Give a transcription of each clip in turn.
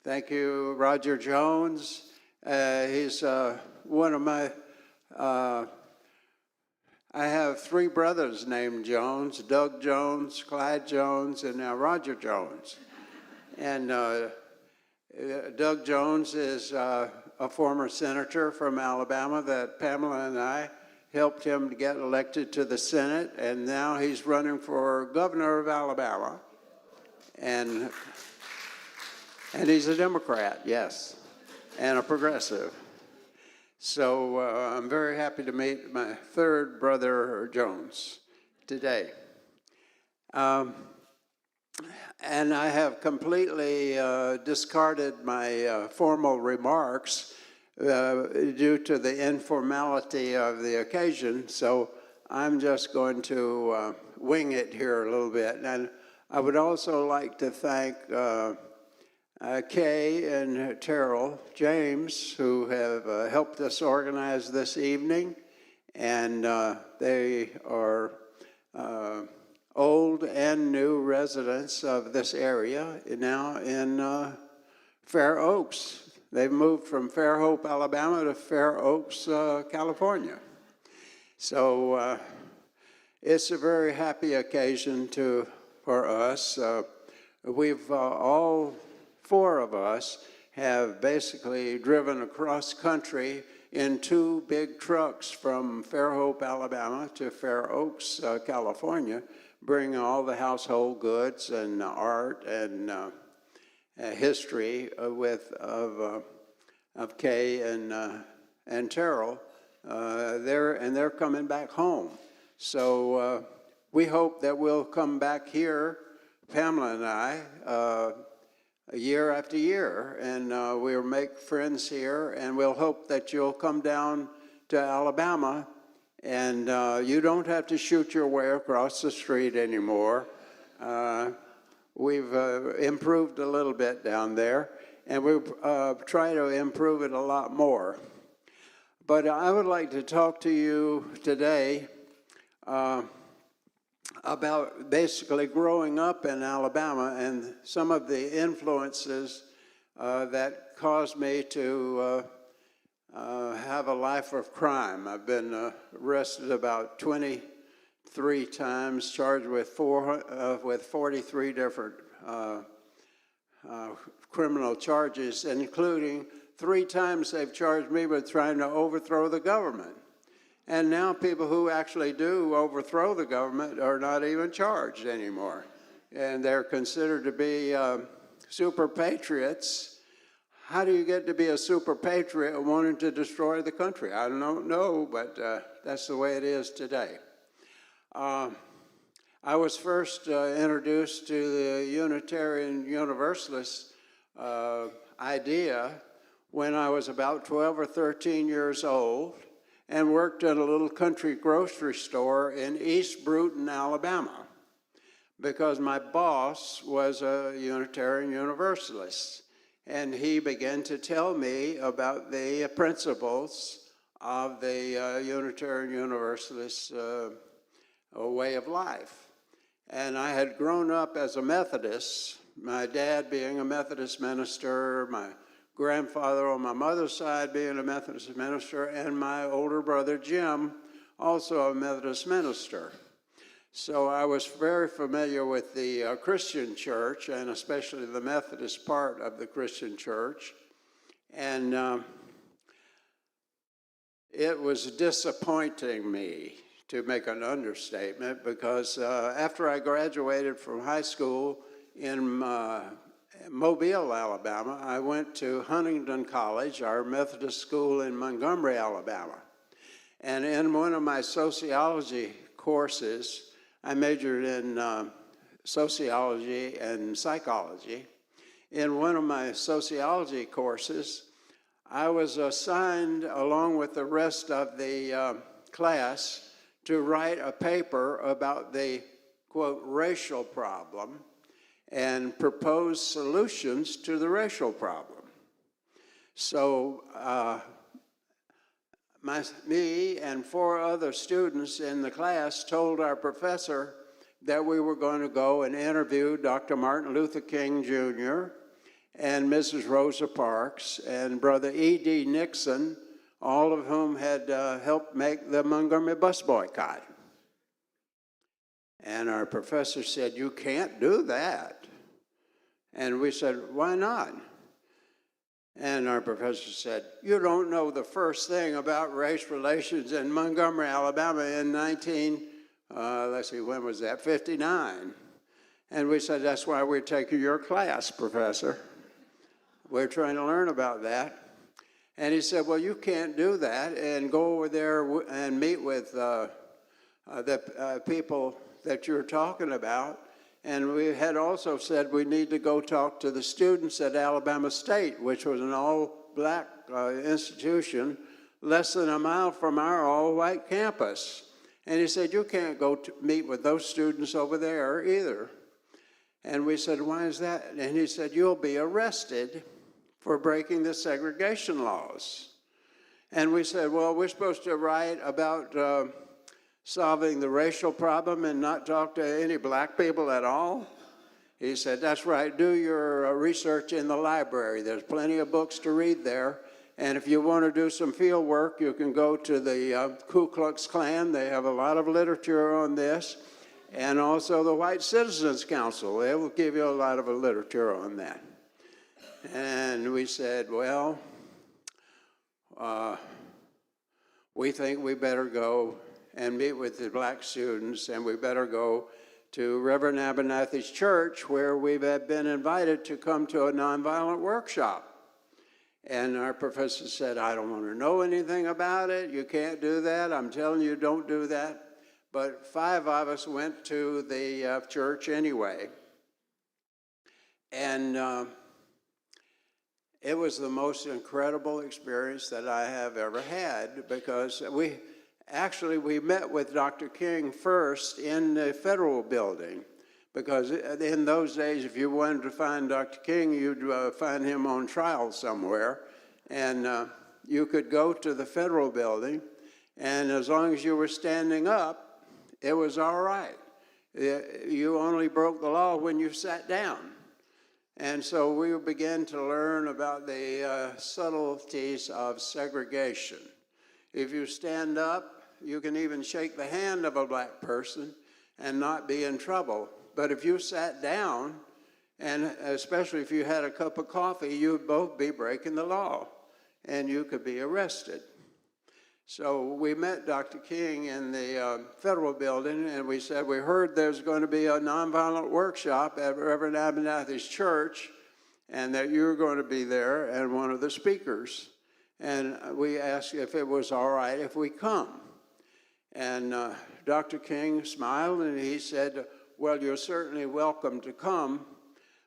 Thank you, Roger Jones. He's one of my, I have three brothers named Jones: Doug Jones, Clyde Jones, and now Roger Jones. And Doug Jones is a former senator from Alabama that Pamela and I helped him to get elected to the Senate, and now he's running for governor of Alabama. And he's a Democrat, yes, and a progressive. So I'm very happy to meet my third brother, Jones, today. And I have completely discarded my formal remarks due to the informality of the occasion, so I'm just going to wing it here a little bit. And I would also like to thank Kay and Terrell James, who have helped us organize this evening, and they are old and new residents of this area now in Fair Oaks. They've moved from Fairhope, Alabama to Fair Oaks, California. So it's a very happy occasion for us. We've all four of us have basically driven across country in two big trucks from Fairhope, Alabama to Fair Oaks, California, bringing all the household goods and art and history of Kay and Terrell. They're coming back home. So we hope that we'll come back here, Pamela and I, year after year, and we'll make friends here, and we'll hope that you'll come down to Alabama, and you don't have to shoot your way across the street anymore. We've improved a little bit down there, and we'll try to improve it a lot more. But I would like to talk to you today about basically growing up in Alabama and some of the influences that caused me to have a life of crime. I've been arrested about 23 times, charged with 43 different criminal charges, including 3 times they've charged me with trying to overthrow the government. And now people who actually do overthrow the government are not even charged anymore. And they're considered to be super patriots. How do you get to be a super patriot wanting to destroy the country? I don't know, but that's the way it is today. I was first introduced to the Unitarian Universalist idea when I was about 12 or 13 years old, and worked at a little country grocery store in East Bruton, Alabama, because my boss was a Unitarian Universalist, and he began to tell me about the principles of the Unitarian Universalist way of life. And I had grown up as a Methodist, my dad being a Methodist minister, my grandfather on my mother's side being a Methodist minister, and my older brother Jim, also a Methodist minister. So I was very familiar with the Christian church, and especially the Methodist part of the Christian church. And it was disappointing me, to make an understatement, because after I graduated from high school in Mobile, Alabama, I went to Huntington College, our Methodist school in Montgomery, Alabama. And in one of my sociology courses, I majored in sociology and psychology. In one of my sociology courses, I was assigned, along with the rest of the class, to write a paper about the, quote, racial problem, and propose solutions to the racial problem. So me and 4 other students in the class told our professor that we were going to go and interview Dr. Martin Luther King Jr. and Mrs. Rosa Parks, and Brother E.D. Nixon, all of whom had helped make the Montgomery bus boycott. And our professor said, "You can't do that." And we said, "Why not?" And our professor said, "You don't know the first thing about race relations in Montgomery, Alabama in 59. And we said, "That's why we're taking your class, Professor. We're trying to learn about that." And he said, "Well, you can't do that and go over there and meet with the people that you're talking about." And we had also said we need to go talk to the students at Alabama State, which was an all-black institution less than a mile from our all-white campus. And he said, "You can't go to meet with those students over there either." And we said, "Why is that?" And he said, "You'll be arrested for breaking the segregation laws." And we said, "Well, we're supposed to write about solving the racial problem and not talk to any black people at all?" He said, "That's right, do your research in the library. There's plenty of books to read there. And if you want to do some field work, you can go to the Ku Klux Klan. They have a lot of literature on this. And also the White Citizens Council. They will give you a lot of literature on that." And we said, "Well, we think we better go and meet with the black students, and we better go to Reverend Abernathy's church, where we've been invited to come to a nonviolent workshop." And our professor said, "I don't want to know anything about it. You can't do that. I'm telling you, don't do that." But 5 of us went to the church anyway. And it was the most incredible experience that I have ever had, because we met with Dr. King first in the federal building, because in those days, if you wanted to find Dr. King, you'd find him on trial somewhere. And you could go to the federal building, and as long as you were standing up, it was all right. You only broke the law when you sat down. And so we began to learn about the subtleties of segregation. If you stand up, you can even shake the hand of a black person and not be in trouble. But if you sat down, and especially if you had a cup of coffee, you'd both be breaking the law, and you could be arrested. So we met Dr. King in the federal building, and we said, "We heard there's going to be a nonviolent workshop at Reverend Abernathy's church, and that you're going to be there and one of the speakers." And we asked if it was all right if we come. And Dr. King smiled, and he said, "Well, you're certainly welcome to come,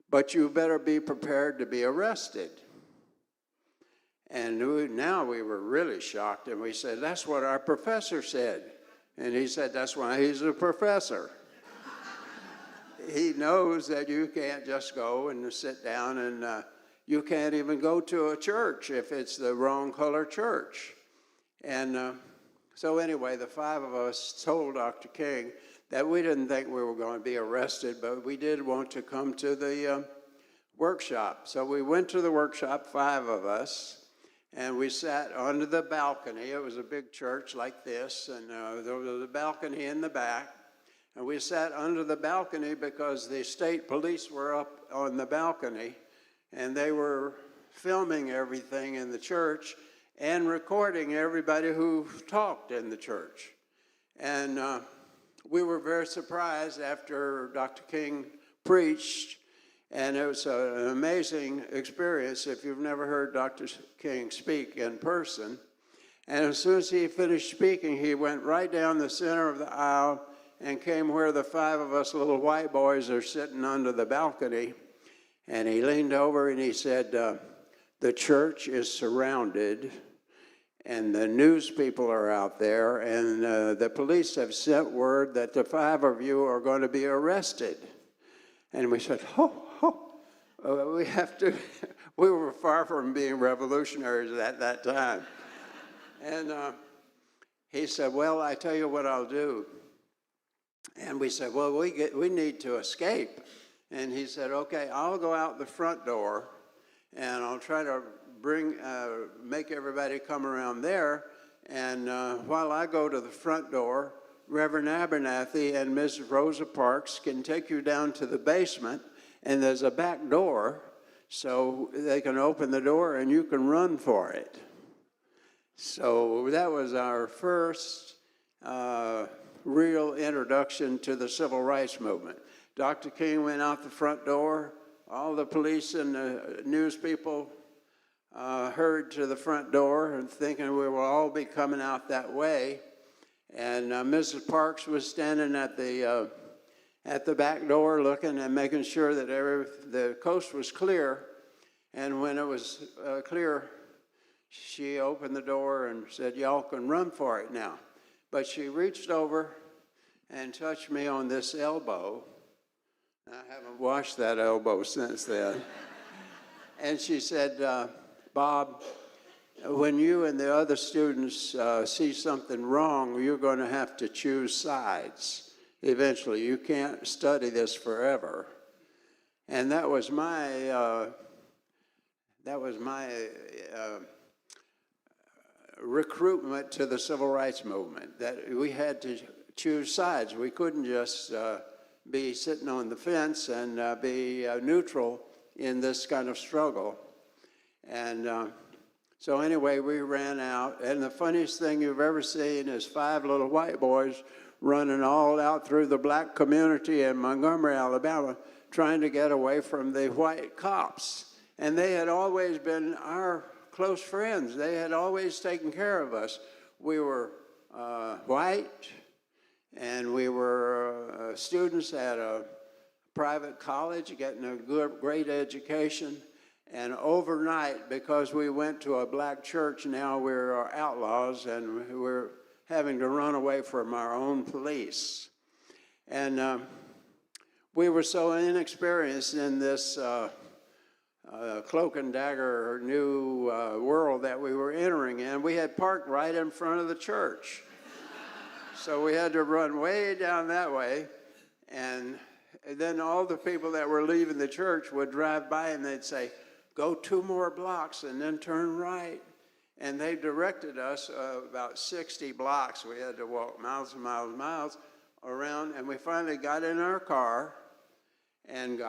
but you better be prepared to be arrested." And now we were really shocked, and we said, "That's what our professor said." And he said, "That's why he's a professor." He knows that you can't just go and sit down, and you can't even go to a church if it's the wrong color church. And so anyway, the 5 of us told Dr. King that we didn't think we were going to be arrested, but we did want to come to the workshop. So we went to the workshop, 5 of us. And we sat under the balcony. It was a big church like this, and there was a balcony in the back. And we sat under the balcony because the state police were up on the balcony, and they were filming everything in the church and recording everybody who talked in the church. And we were very surprised after Dr. King preached. And it was an amazing experience if you've never heard Dr. King speak in person. And as soon as he finished speaking, he went right down the center of the aisle and came where the 5 of us little white boys are sitting under the balcony. And he leaned over and he said, "The church is surrounded, and the news people are out there, and the police have sent word that the 5 of you are going to be arrested." And we said, we were far from being revolutionaries at that time. And he said, "Well, I tell you what I'll do." And we said, "Well, we need to escape." And he said, "Okay, I'll go out the front door, and I'll try to make everybody come around there. And while I go to the front door, Reverend Abernathy and Mrs. Rosa Parks can take you down to the basement, and there's a back door, so they can open the door and you can run for it. So that was our first real introduction to the civil rights movement. Dr. King went out the front door. All the police and the news people hurried to the front door and thinking we will all be coming out that way. And Mrs. Parks was standing at the back door looking and making sure that the coast was clear. And when it was clear, she opened the door and said, "Y'all can run for it now." But she reached over and touched me on this elbow. I haven't washed that elbow since then. And she said, "Bob, when you and the other students see something wrong, you're going to have to choose sides eventually. You can't study this forever." And that was my recruitment to the civil rights movement, that we had to choose sides. We couldn't just be sitting on the fence and be neutral in this kind of struggle. And so anyway, we ran out, and the funniest thing you've ever seen is 5 little white boys running all out through the black community in Montgomery, Alabama, trying to get away from the white cops. And they had always been our close friends. They had always taken care of us. We were white, and we were students at a private college getting a great education. And overnight, because we went to a black church, now we're outlaws, and we're having to run away from our own police. And we were so inexperienced in this cloak and dagger new world that we were entering in. We had parked right in front of the church. So we had to run way down that way. And then all the people that were leaving the church would drive by and they'd say, "Go 2 more blocks and then turn right." And they directed us about 60 blocks. We had to walk miles and miles and miles around. And we finally got in our car and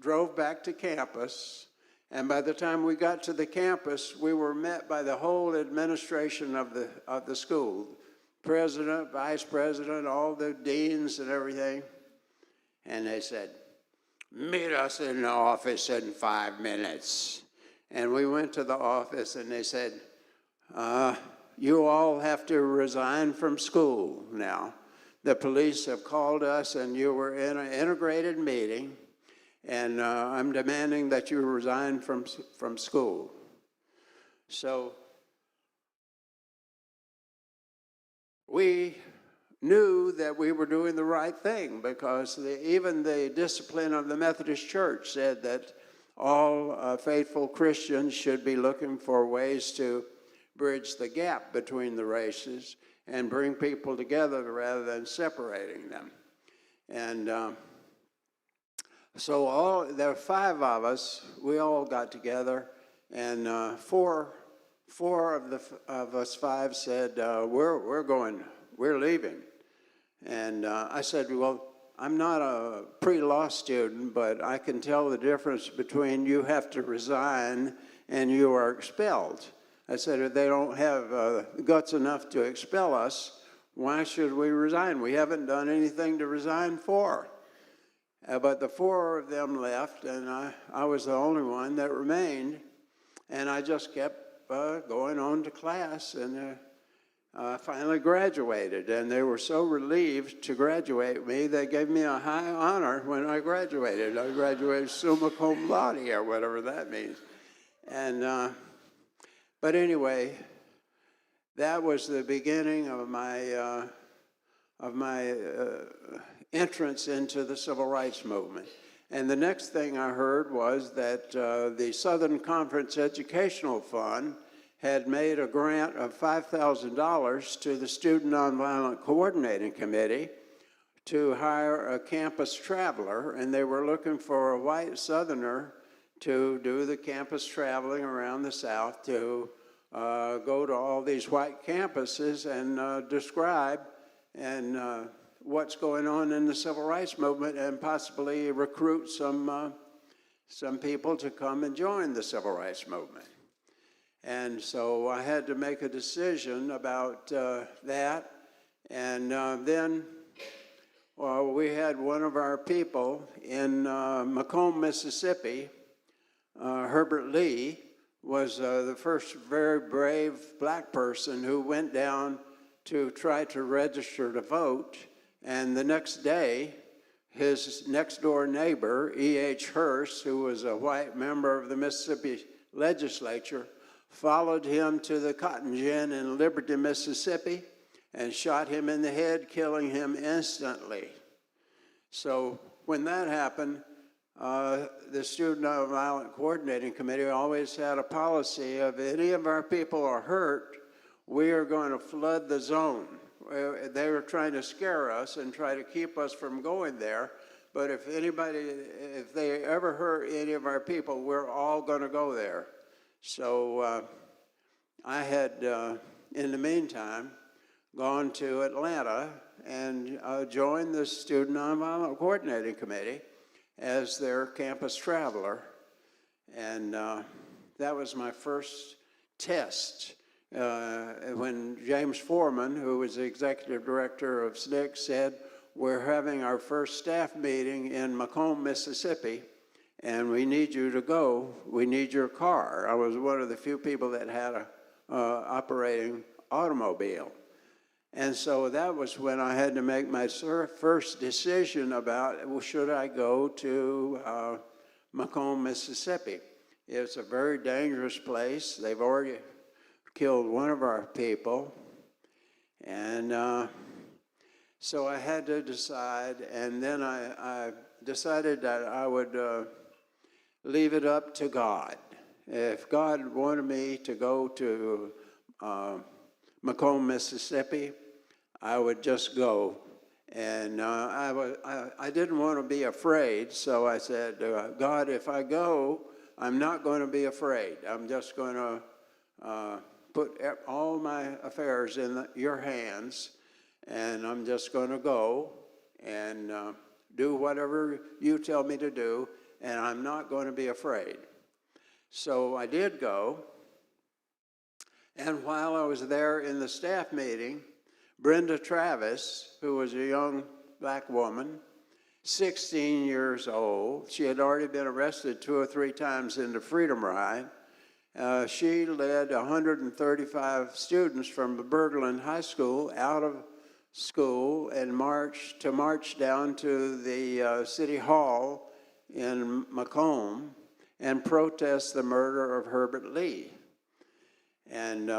drove back to campus. And by the time we got to the campus, we were met by the whole administration of the school. President, vice president, all the deans and everything. And they said, "Meet us in the office in 5 minutes." And we went to the office and they said, "You all have to resign from school now. The police have called us and you were in an integrated meeting, and I'm demanding that you resign from school." So we knew that we were doing the right thing, because even the discipline of the Methodist Church said that all faithful Christians should be looking for ways to bridge the gap between the races and bring people together rather than separating them. And so there were 5 of us. We all got together, and four of us 5 said, we're leaving. And I said, "Well, I'm not a pre-law student, but I can tell the difference between you have to resign and you are expelled." I said, "If they don't have guts enough to expel us, why should we resign? We haven't done anything to resign for." But the 4 of them left, and I was the only one that remained. And I just kept going on to class, and I finally graduated. And they were so relieved to graduate me, they gave me a high honor when I graduated. I graduated summa cum laude, or whatever that means. And but anyway, that was the beginning of my entrance into the civil rights movement. And the next thing I heard was that the Southern Conference Educational Fund had made a grant of $5,000 to the Student Nonviolent Coordinating Committee to hire a campus traveler, and they were looking for a white Southerner to do the campus traveling around the South to go to all these white campuses and describe and what's going on in the civil rights movement and possibly recruit some people to come and join the civil rights movement. And so I had to make a decision about that. And then we had one of our people in Macomb, Mississippi, Herbert Lee, was the first very brave black person who went down to try to register to vote. And the next day, his next-door neighbor, E.H. Hurst, who was a white member of the Mississippi legislature, followed him to the cotton gin in Liberty, Mississippi, and shot him in the head, killing him instantly. So when that happened, the Student Nonviolent Coordinating Committee always had a policy of if any of our people are hurt, we are going to flood the zone. They were trying to scare us and try to keep us from going there. But if they ever hurt any of our people, we're all going to go there. So I had, in the meantime, gone to Atlanta and joined the Student Nonviolent Coordinating Committee as their campus traveler. And that was my first test. When James Foreman, who was the executive director of SNCC, said, we're having our first staff meeting in Macomb, Mississippi, and we need you to go. We need your car. I was one of the few people that had a operating automobile. And so that was when I had to make my first decision about, well, should I go to Macomb, Mississippi? It's a very dangerous place. They've already killed one of our people. And so I had to decide, and then I decided that I would leave it up to God. If God wanted me to go to Macomb, Mississippi, I would just go. And I didn't want to be afraid, so I said, God, if I go, I'm not going to be afraid. I'm just going to put all my affairs in your hands, and I'm just going to go and do whatever you tell me to do, and I'm not going to be afraid. So I did go, and while I was there in the staff meeting, Brenda Travis, who was a young black woman, 16 years old, she had already been arrested 2 or 3 times in the Freedom Ride. She led 135 students from Berglund High School out of school and march down to the City Hall in Macomb and protest the murder of Herbert Lee. And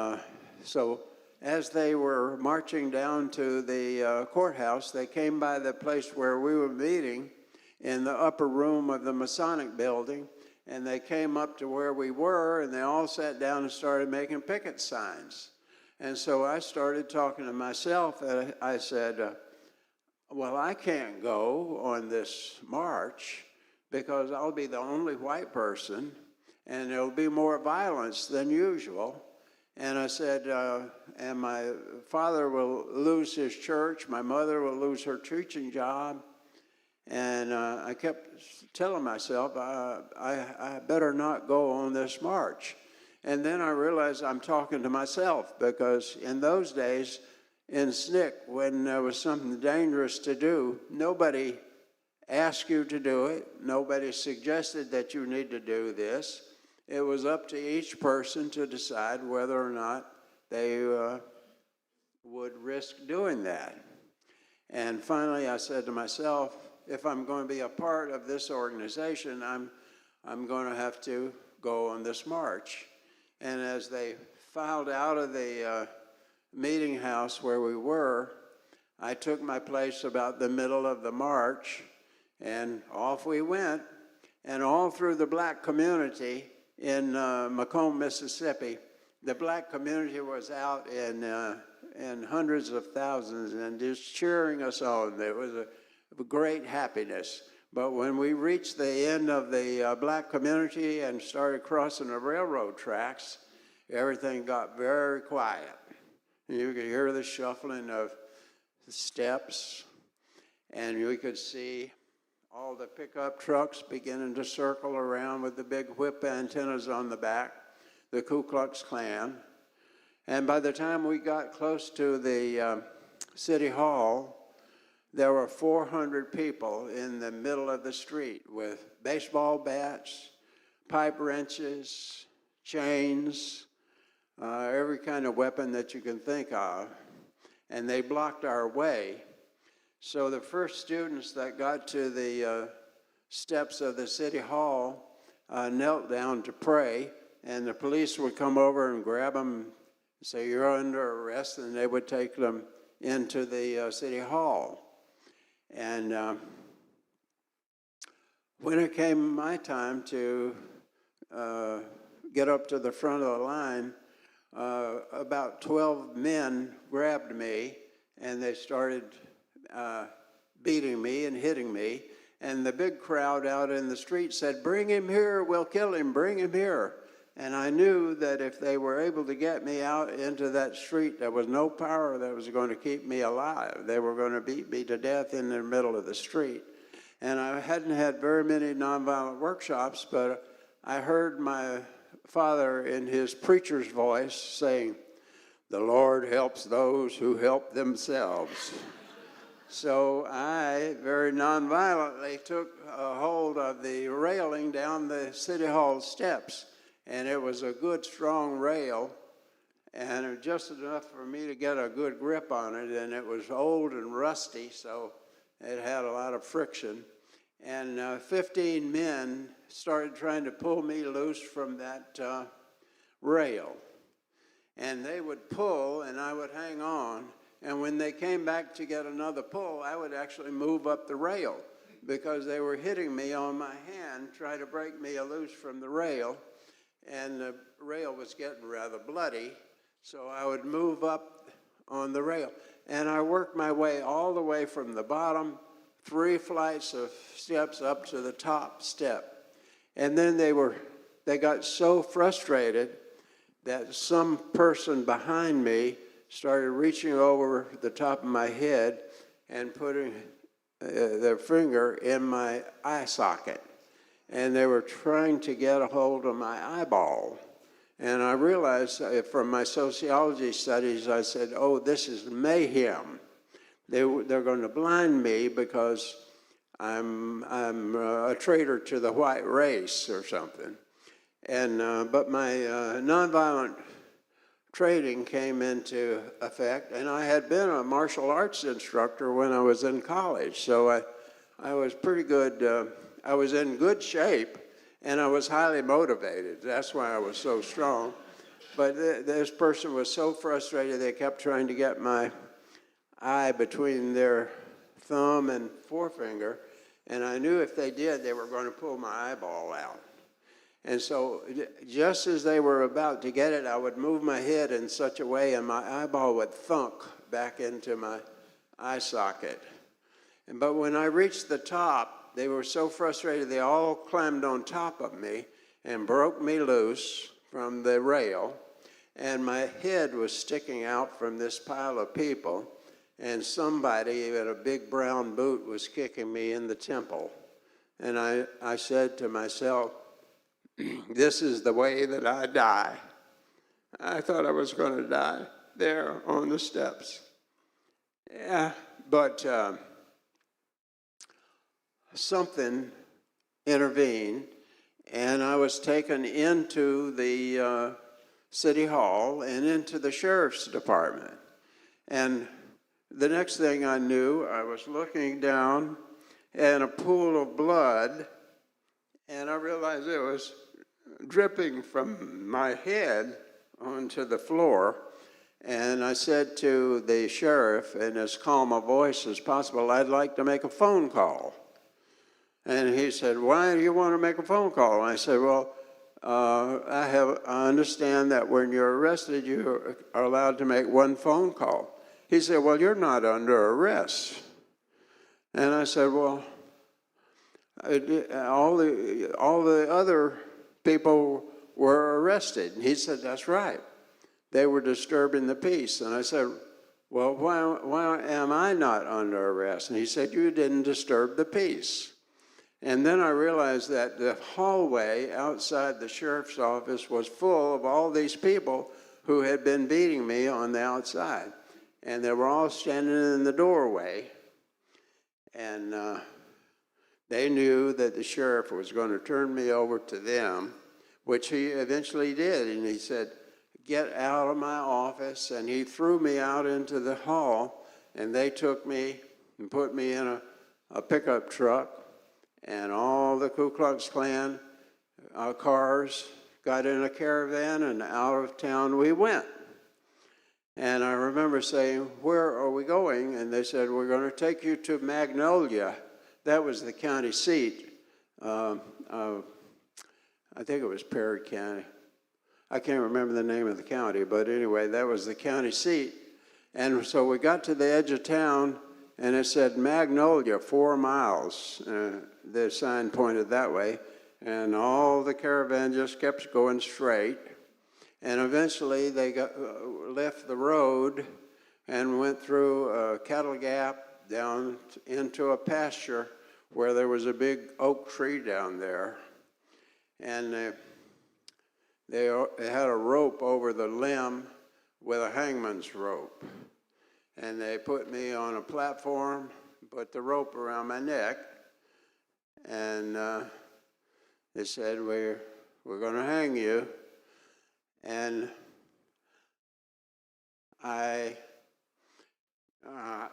so as they were marching down to the courthouse, they came by the place where we were meeting in the upper room of the Masonic building, and they came up to where we were, and they all sat down and started making picket signs. And so I started talking to myself, and I said, well, I can't go on this march because I'll be the only white person, and there'll be more violence than usual. And I said, and my father will lose his church, my mother will lose her teaching job. And I kept telling myself, I better not go on this march. And then I realized I'm talking to myself, because in those days in SNCC, when there was something dangerous to do, nobody asked you to do it. Nobody suggested that you need to do this. It was up to each person to decide whether or not they would risk doing that. And finally, I said to myself, if I'm going to be a part of this organization, I'm going to have to go on this march. And as they filed out of the meeting house where we were, I took my place about the middle of the march, and off we went. And all through the black community in Macomb, Mississippi, the black community was out in hundreds of thousands and just cheering us on. There was a great happiness. But when we reached the end of the black community and started crossing the railroad tracks, everything got very quiet. You could hear the shuffling of the steps, and we could see all the pickup trucks beginning to circle around with the big whip antennas on the back, the Ku Klux Klan. And by the time we got close to the City Hall, there were 400 people in the middle of the street with baseball bats, pipe wrenches, chains, every kind of weapon that you can think of. And they blocked our way. So the first students that got to the steps of the City Hall knelt down to pray, and the police would come over and grab them and say, "You're under arrest," and they would take them into the City Hall. And when it came my time to get up to the front of the line, about 12 men grabbed me, and they started beating me and hitting me. And the big crowd out in the street said, "Bring him here, we'll kill him, bring him here." And I knew that if they were able to get me out into that street, there was no power that was going to keep me alive. They were going to beat me to death in the middle of the street. And I hadn't had very many nonviolent workshops, but I heard my father in his preacher's voice saying, "The Lord helps those who help themselves." So I very nonviolently took a hold of the railing down the City Hall steps. And it was a good, strong rail, and it was just enough for me to get a good grip on it. And it was old and rusty, so it had a lot of friction. And 15 men started trying to pull me loose from that rail. And they would pull, and I would hang on. And when they came back to get another pull, I would actually move up the rail because they were hitting me on my hand, trying to break me loose from the rail. And the rail was getting rather bloody, so I would move up on the rail. And I worked my way all the way from the bottom, 3 flights of steps up to the top step. And then they got so frustrated that some person behind me started reaching over the top of my head and putting their finger in my eye socket. And they were trying to get a hold of my eyeball. And I realized from my sociology studies, I said, "Oh, this is mayhem. They're going to blind me because I'm a traitor to the white race or something." And but my nonviolent training came into effect, and I had been a martial arts instructor when I was in college, so I was pretty good. I was in good shape, and I was highly motivated. That's why I was so strong. But this person was so frustrated, they kept trying to get my eye between their thumb and forefinger, and I knew if they did, they were going to pull my eyeball out. And so just as they were about to get it, I would move my head in such a way, and my eyeball would thunk back into my eye socket. But when I reached the top, they were so frustrated, they all climbed on top of me and broke me loose from the rail. And my head was sticking out from this pile of people, and somebody in a big brown boot was kicking me in the temple. And I said to myself, "This is the way that I die." I thought I was going to die there on the steps. Yeah, but something intervened, and I was taken into the City Hall and into the Sheriff's Department. And the next thing I knew, I was looking down in a pool of blood, and I realized it was dripping from my head onto the floor. And I said to the sheriff in as calm a voice as possible, "I'd like to make a phone call." And he said, "Why do you want to make a phone call?" And I said, "Well, I understand that when you're arrested, you are allowed to make one phone call." He said, "Well, you're not under arrest." And I said, "Well, all the other people were arrested. And he said, that's right. They were disturbing the peace. And I said, well, why am I not under arrest? And he said, you didn't disturb the peace. And then I realized that the hallway outside the sheriff's office was full of all these people who had been beating me on the outside. And they were all standing in the doorway. And they knew that the sheriff was going to turn me over to them, which he eventually did. And he said, get out of my office. And he threw me out into the hall, and they took me and put me in a pickup truck, and all the Ku Klux Klan cars got in a caravan, and out of town we went. And I remember saying, where are we going? And they said, we're going to take you to Magnolia. That was the county seat. I think it was Perry County. I can't remember the name of the county, but anyway, that was the county seat. And so we got to the edge of town, and it said Magnolia, 4 miles. The sign pointed that way, and all the caravan just kept going straight. And eventually they left the road and went through a cattle gap down into a pasture where there was a big oak tree down there. And they had a rope over the limb with a hangman's rope. And they put me on a platform, put the rope around my neck, and they said, we're going to hang you. And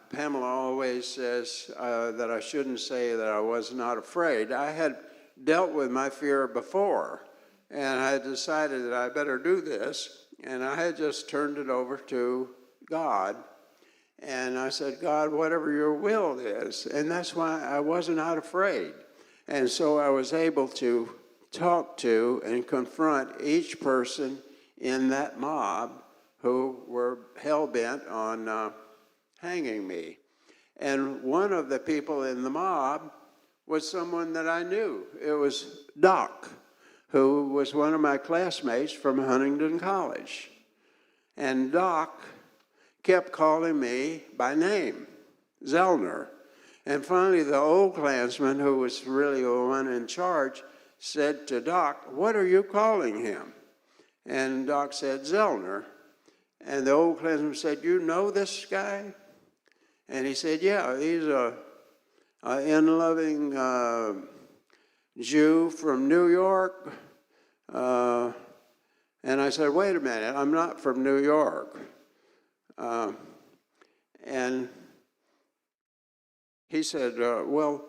Pamela always says that I shouldn't say that I was not afraid. I had dealt with my fear before, and I had decided that I better do this, and I had just turned it over to God. And I said, God, whatever your will is. And that's why I was not afraid. And so I was able to talk to and confront each person in that mob who were hell-bent on hanging me. And one of the people in the mob was someone that I knew. It was Doc, who was one of my classmates from Huntington College. And Doc kept calling me by name, Zellner. And finally, the old Klansman, who was really the one in charge, said to Doc, what are you calling him? And Doc said, Zellner. And the old Klansman said, you know this guy? And he said, yeah, he's a in-loving Jew from New York. And I said, wait a minute, I'm not from New York. And he said, well,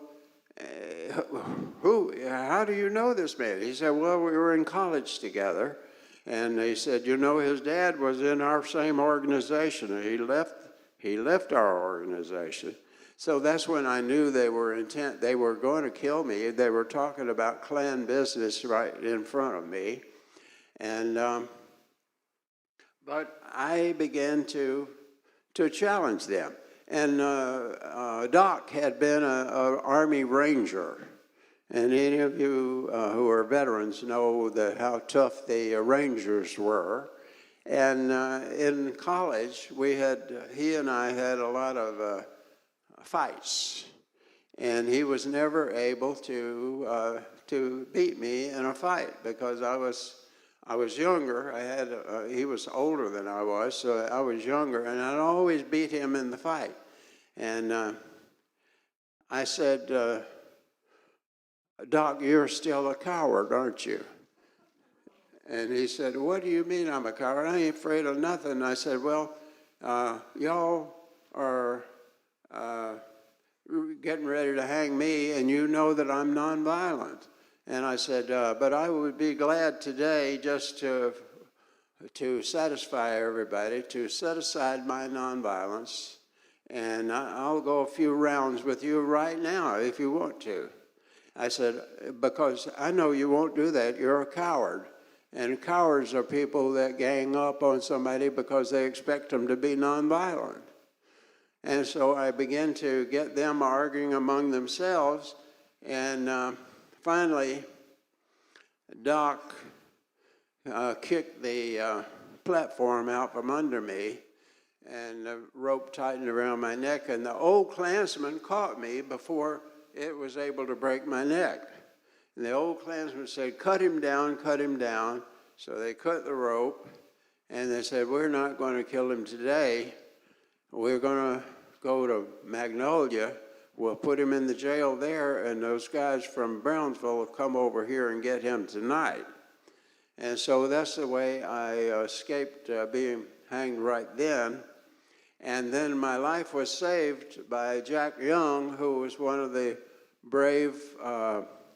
how do you know this man? He said, well, we were in college together. And he said, you know, his dad was in our same organization, and he left our organization. So that's when I knew they were intent. They were going to kill me. They were talking about Klan business right in front of me. And but I began to challenge them. And Doc had been an Army Ranger. And any of you who are veterans know how tough the Rangers were. And in college, he and I had a lot of fights. And he was never able to beat me in a fight because I was younger. He was older than I was, so I was younger, and I'd always beat him in the fight. And I said, Doc, you're still a coward, aren't you? And he said, what do you mean I'm a coward? I ain't afraid of nothing. I said, well, y'all are getting ready to hang me, and you know that I'm nonviolent. And I said, but I would be glad today just to satisfy everybody, to set aside my nonviolence, and I'll go a few rounds with you right now if you want to. I said, because I know you won't do that. You're a coward. And cowards are people that gang up on somebody because they expect them to be nonviolent. And so I began to get them arguing among themselves, And finally, Doc kicked the platform out from under me, and the rope tightened around my neck, and the old Klansman caught me before it was able to break my neck. And the old Klansman said, cut him down, cut him down. So they cut the rope, and they said, we're not going to kill him today. We're going to go to Magnolia. We'll put him in the jail there, and those guys from Brownsville will come over here and get him tonight. And so that's the way I escaped being hanged right then. And then my life was saved by Jack Young, who was one of the brave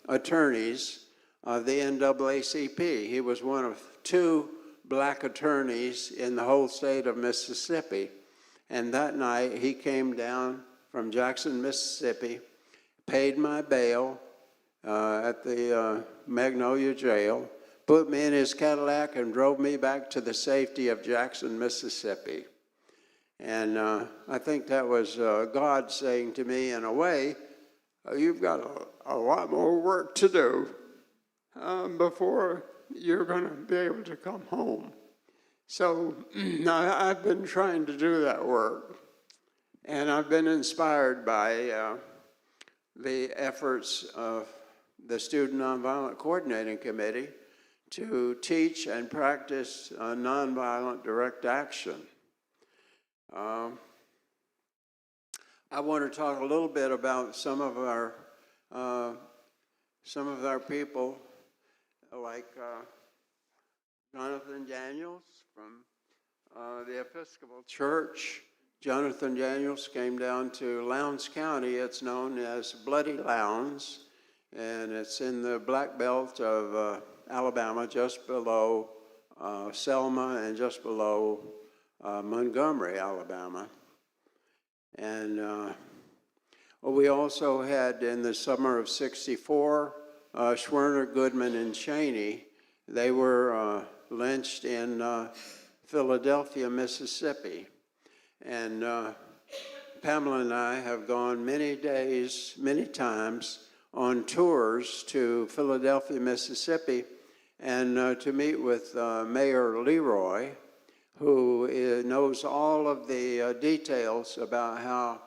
attorneys of the NAACP. He was one of 2 black attorneys in the whole state of Mississippi. And that night, he came down from Jackson, Mississippi, paid my bail at the Magnolia jail, put me in his Cadillac, and drove me back to the safety of Jackson, Mississippi. And I think that was God saying to me, in a way, you've got a lot more work to do before you're going to be able to come home. So I've been trying to do that work, and I've been inspired by the efforts of the Student Nonviolent Coordinating Committee to teach and practice nonviolent direct action. I want to talk a little bit about some of our people, like Jonathan Daniels from the Episcopal Church. Jonathan Daniels came down to Lowndes County. It's known as Bloody Lowndes, and it's in the Black Belt of Alabama, just below Selma and just below Montgomery, Alabama. And we also had, in the summer of '64, Schwerner, Goodman, and Cheney. They were lynched in Philadelphia, Mississippi. And Pamela and I have gone many days, many times, on tours to Philadelphia, Mississippi, and to meet with Mayor Leroy, who knows all of the details about how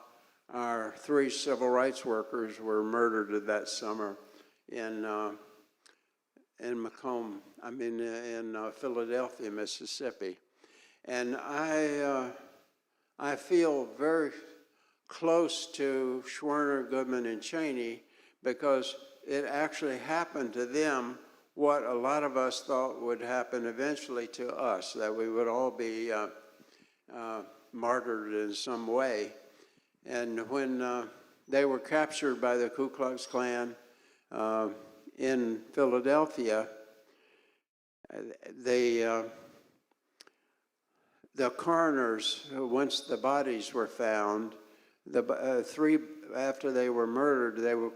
our 3 civil rights workers were murdered that summer in Macomb, in Philadelphia, Mississippi. And I feel very close to Schwerner, Goodman, and Cheney, because it actually happened to them what a lot of us thought would happen eventually to us, that we would all be martyred in some way. And when they were captured by the Ku Klux Klan in Philadelphia, the coroners, once the bodies were found, the 3 after they were murdered, they were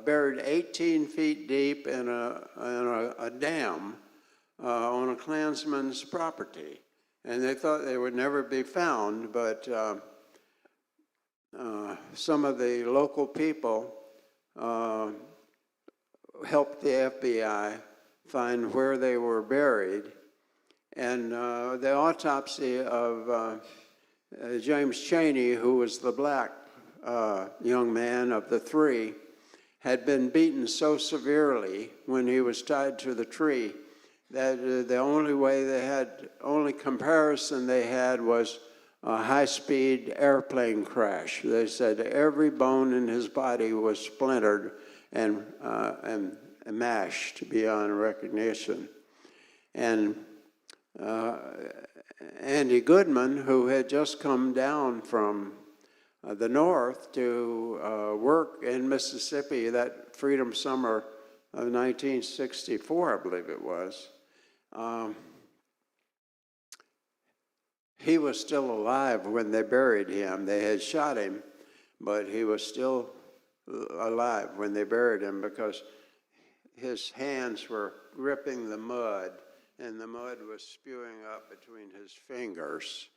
buried 18 feet deep in a dam on a Klansman's property. And they thought they would never be found, but some of the local people helped the FBI find where they were buried. And the autopsy of James Cheney, who was the black young man of the 3, had been beaten so severely when he was tied to the tree that the only comparison they had was a high-speed airplane crash. They said every bone in his body was splintered and mashed beyond recognition. And Andy Goodman, who had just come down from the north to work in Mississippi that Freedom Summer of 1964, I believe it was, he was still alive when they buried him. They had shot him, but he was still alive when they buried him because his hands were gripping the mud, and the mud was spewing up between his fingers.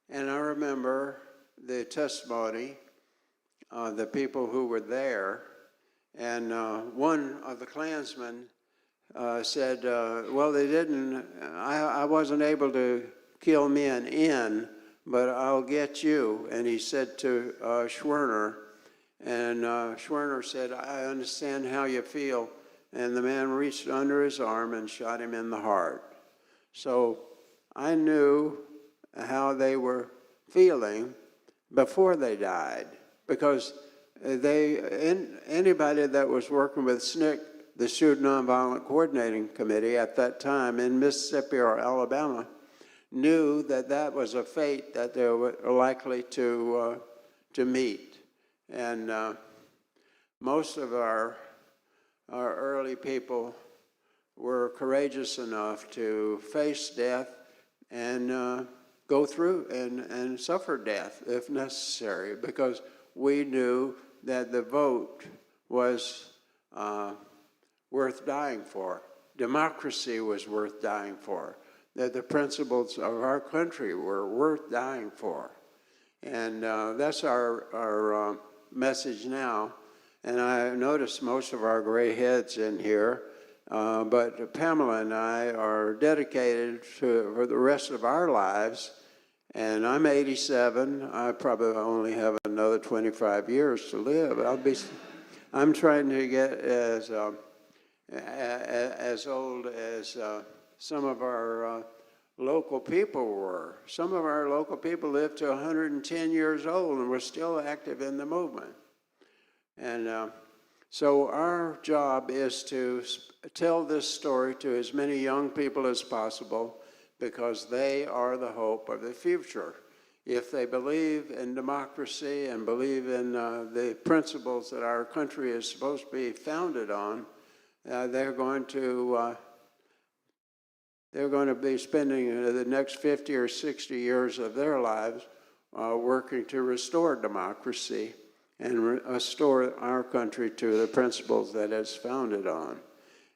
And I remember the testimony the people who were there. And one of the Klansmen said, well, they didn't, I wasn't able to kill men in, but I'll get you. And he said to Schwerner, and Schwerner said, I understand how you feel. And the man reached under his arm and shot him in the heart. So I knew how they were feeling before they died, because anybody that was working with SNCC, the Student Nonviolent Coordinating Committee at that time in Mississippi or Alabama, knew that that was a fate that they were likely to meet. And most of our early people were courageous enough to face death and go through and suffer death if necessary, because we knew that the vote was worth dying for. Democracy was worth dying for. That the principles of our country were worth dying for. And that's our message now. And I notice most of our gray heads in here, but Pamela and I are dedicated for the rest of our lives. And I'm 87. I probably only have another 25 years to live. I'm trying to get as old as some of our local people were. Some of our local people lived to 110 years old and were still active in the movement. And so our job is to tell this story to as many young people as possible, because they are the hope of the future. If they believe in democracy and believe in the principles that our country is supposed to be founded on, they're going to be spending the next 50 or 60 years of their lives working to restore democracy and restore our country to the principles that it's founded on.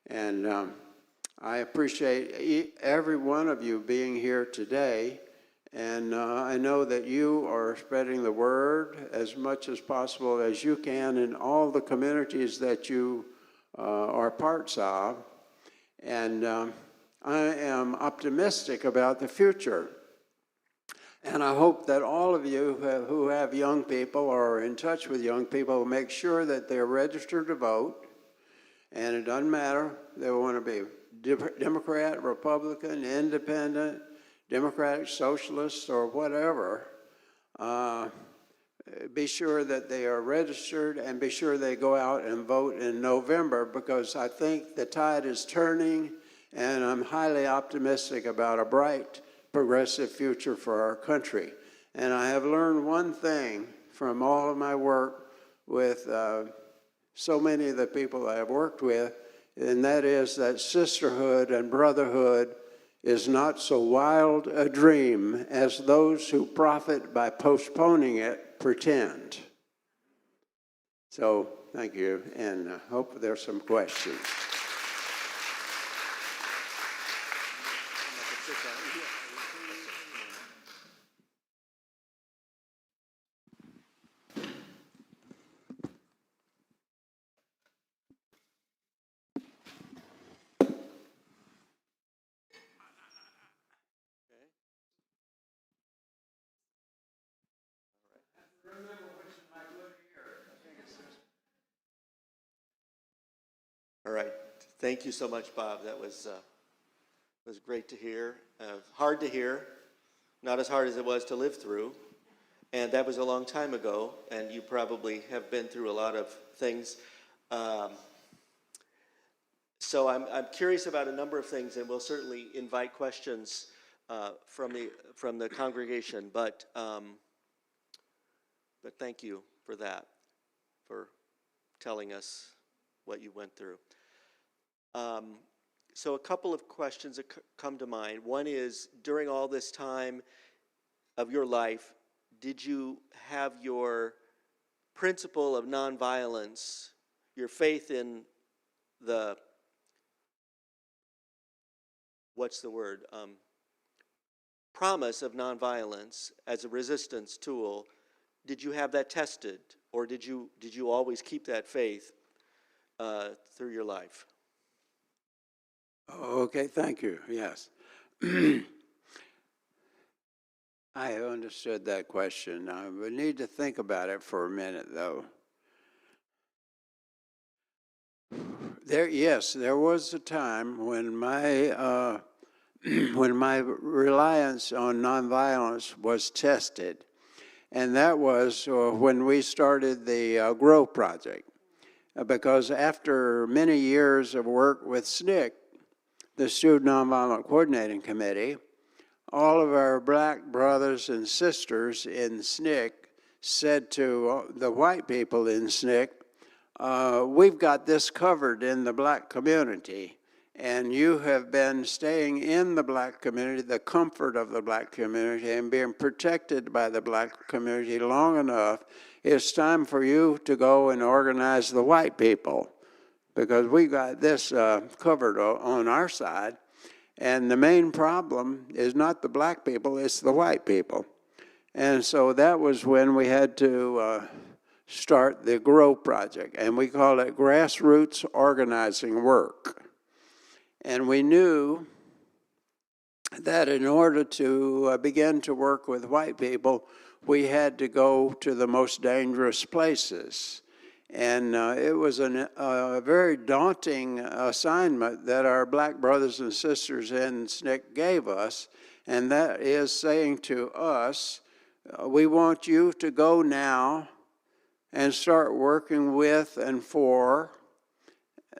And I appreciate every one of you being here today, and I know that you are spreading the word as much as possible as you can in all the communities that you are parts of, and I am optimistic about the future. And I hope that all of you who have young people or are in touch with young people make sure that they're registered to vote, and it doesn't matter, they want to be Democrat, Republican, Independent, Democratic, Socialist, or whatever. Be sure that they are registered, and be sure they go out and vote in November, because I think the tide is turning, and I'm highly optimistic about a bright, progressive future for our country. And I have learned one thing from all of my work with so many of the people I have worked with, and that is that sisterhood and brotherhood is not so wild a dream as those who profit by postponing it pretend. So thank you, and I hope there's some questions. All right. Thank you so much, Bob. That was great to hear. Hard to hear, not as hard as it was to live through. And that was a long time ago, and you probably have been through a lot of things. So I'm curious about a number of things, and we'll certainly invite questions from the congregation. But thank you for that, for telling us what you went through. So a couple of questions that come to mind. One is, during all this time of your life, did you have your principle of nonviolence, your faith in the, promise of nonviolence as a resistance tool, did you have that tested or did you always keep that faith through your life? Okay, thank you. Yes. I understood that question. We need to think about it for a minute, though. There was a time when my when my reliance on nonviolence was tested, and that was when we started the GROW project. Because after many years of work with SNCC, the Student Nonviolent Coordinating Committee, all of our black brothers and sisters in SNCC said to the white people in SNCC, we've got this covered in the black community, and you have been staying in the black community, the comfort of the black community, and being protected by the black community long enough. It's time for you to go and organize the white people, because we got this covered on our side. And the main problem is not the black people, it's the white people. And so that was when we had to start the GROW project, and we call it grassroots organizing work. And we knew that in order to begin to work with white people, we had to go to the most dangerous places. And it was a very daunting assignment that our black brothers and sisters in SNCC gave us, and that is saying to us, we want you to go now and start working with and for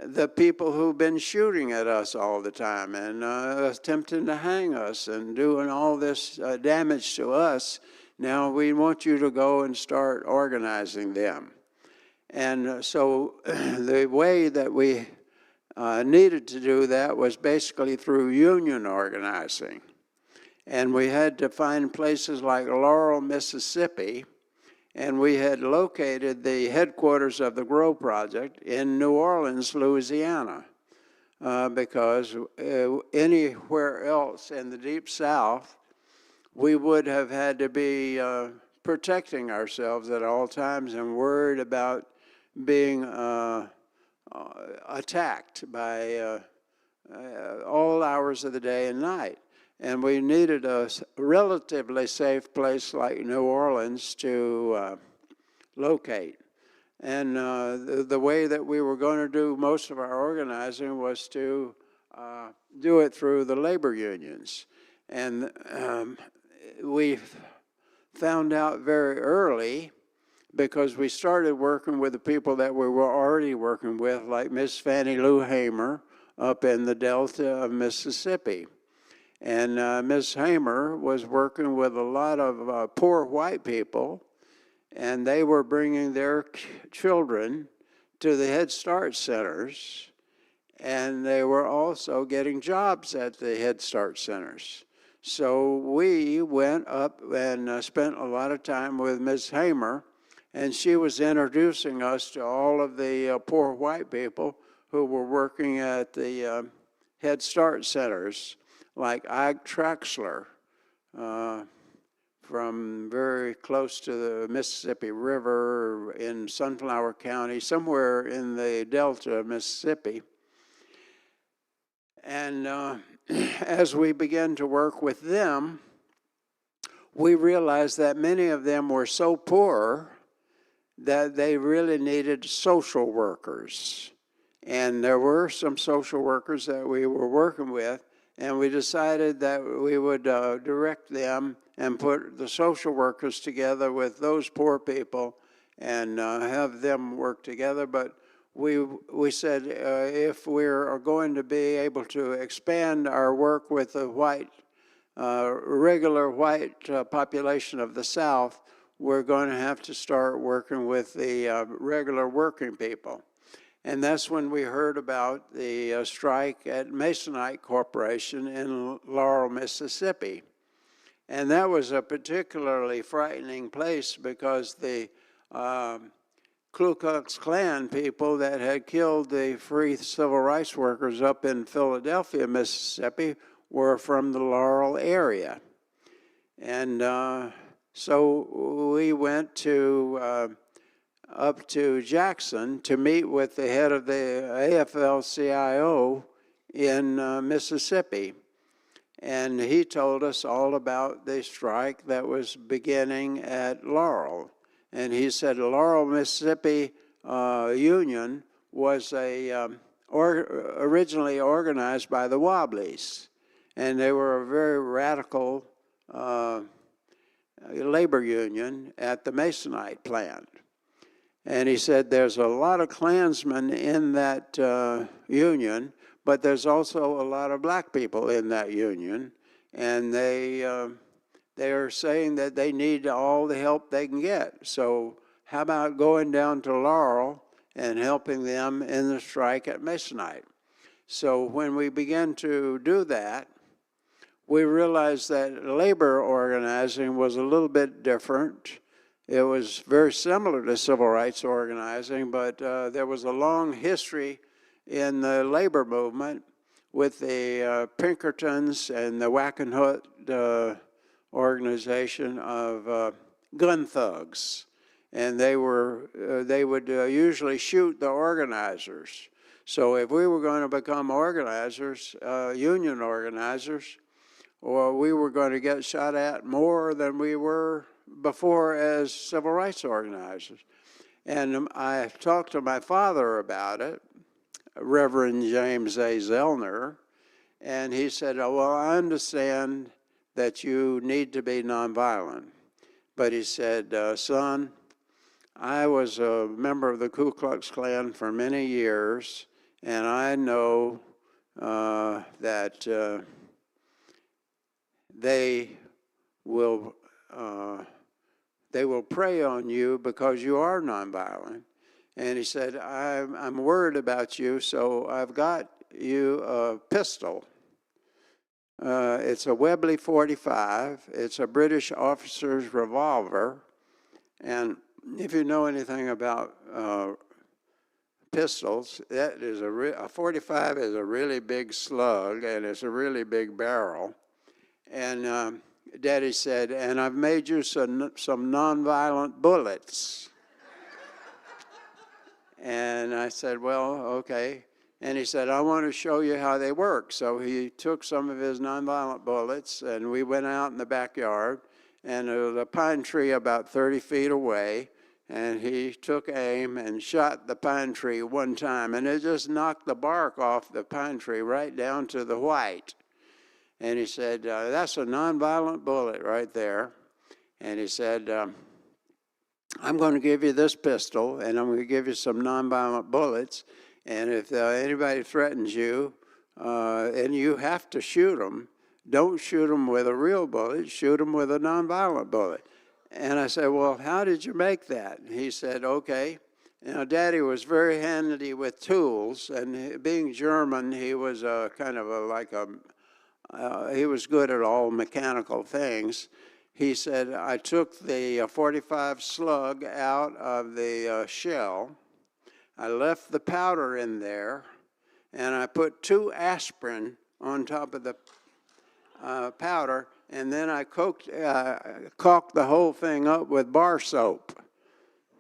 the people who've been shooting at us all the time and attempting to hang us and doing all this damage to us. Now we want you to go and start organizing them. And so the way that we needed to do that was basically through union organizing. And we had to find places like Laurel, Mississippi, and we had located the headquarters of the GROW project in New Orleans, Louisiana, because anywhere else in the Deep South, we would have had to be protecting ourselves at all times and worried about being attacked by all hours of the day and night. And we needed a relatively safe place like New Orleans to locate. And the way that we were going to do most of our organizing was to do it through the labor unions. And we found out very early, because we started working with the people that we were already working with, like Miss Fannie Lou Hamer up in the Delta of Mississippi. And Ms. Hamer was working with a lot of poor white people, and they were bringing their children to the Head Start centers, and they were also getting jobs at the Head Start centers. So we went up and spent a lot of time with Ms. Hamer, and she was introducing us to all of the poor white people who were working at the Head Start centers, like Ike Traxler from very close to the Mississippi River in Sunflower County, somewhere in the Delta of Mississippi. And as we began to work with them, we realized that many of them were so poor that they really needed social workers. And there were some social workers that we were working with, and we decided that we would direct them and put the social workers together with those poor people and have them work together. But we said if we're going to be able to expand our work with the white, regular white population of the South, we're going to have to start working with the regular working people. And that's when we heard about the strike at Masonite Corporation in Laurel, Mississippi. And that was a particularly frightening place because the Ku Klux Klan people that had killed the free civil rights workers up in Philadelphia, Mississippi, were from the Laurel area. And so we went to up to Jackson to meet with the head of the AFL-CIO in Mississippi. And he told us all about the strike that was beginning at Laurel. And he said Laurel, Mississippi Union was originally organized by the Wobblies. And they were a very radical labor union at the Masonite plant. And he said there's a lot of Klansmen in that union, but there's also a lot of black people in that union, and they are saying that they need all the help they can get. So how about going down to Laurel and helping them in the strike at Masonite? So when we began to do that, we realized that labor organizing was a little bit different. It was very similar to civil rights organizing, but there was a long history in the labor movement with the Pinkertons and the Wackenhut organization of gun thugs. And they would usually shoot the organizers. So if we were going to become organizers, union organizers, or we were going to get shot at more than we were before as civil rights organizers. And I talked to my father about it, Reverend James A. Zellner, and he said, oh, well, I understand that you need to be nonviolent. But he said, son, I was a member of the Ku Klux Klan for many years, and I know that they will prey on you because you are nonviolent. And he said, I'm worried about you, so I've got you a pistol. It's a Webley .45. It's a British officer's revolver. And if you know anything about pistols, that is a .45 is a really big slug, and it's a really big barrel. And Daddy said, and I've made you some nonviolent bullets. And I said, well, okay. And he said, I want to show you how they work. So he took some of his nonviolent bullets, and we went out in the backyard, and there was a pine tree about 30 feet away, and he took aim and shot the pine tree one time, and it just knocked the bark off the pine tree right down to the white. And he said, that's a nonviolent bullet right there. And he said, I'm going to give you this pistol, and I'm going to give you some nonviolent bullets. And if anybody threatens you, and you have to shoot them, don't shoot them with a real bullet, shoot them with a nonviolent bullet. And I said, well, how did you make that? And he said, okay. Now, Daddy was very handy with tools, and being German, he was he was good at all mechanical things. He said, I took the .45 slug out of the shell. I left the powder in there, and I put 2 aspirin on top of the powder, and then I caulked the whole thing up with bar soap.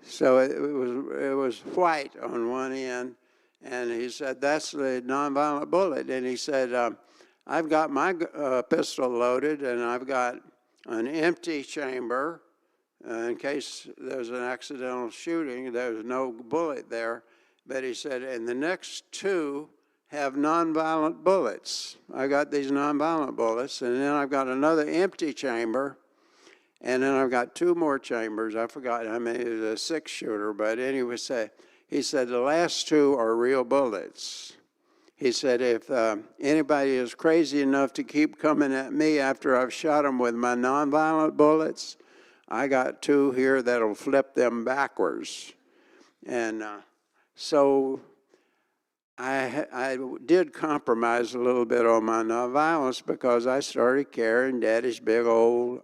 So it was white on one end, and he said, that's the nonviolent bullet. And he said, I've got my pistol loaded, and I've got an empty chamber in case there's an accidental shooting. There's no bullet there. But he said, and the next 2 have nonviolent bullets. I got these nonviolent bullets, and then I've got another empty chamber, and then I've got 2 more chambers. I forgot how many. It was a 6-shooter, but anyway, he said the last 2 are real bullets. He said, if anybody is crazy enough to keep coming at me after I've shot them with my nonviolent bullets, I got 2 here that'll flip them backwards. And so I did compromise a little bit on my nonviolence because I started carrying Daddy's big old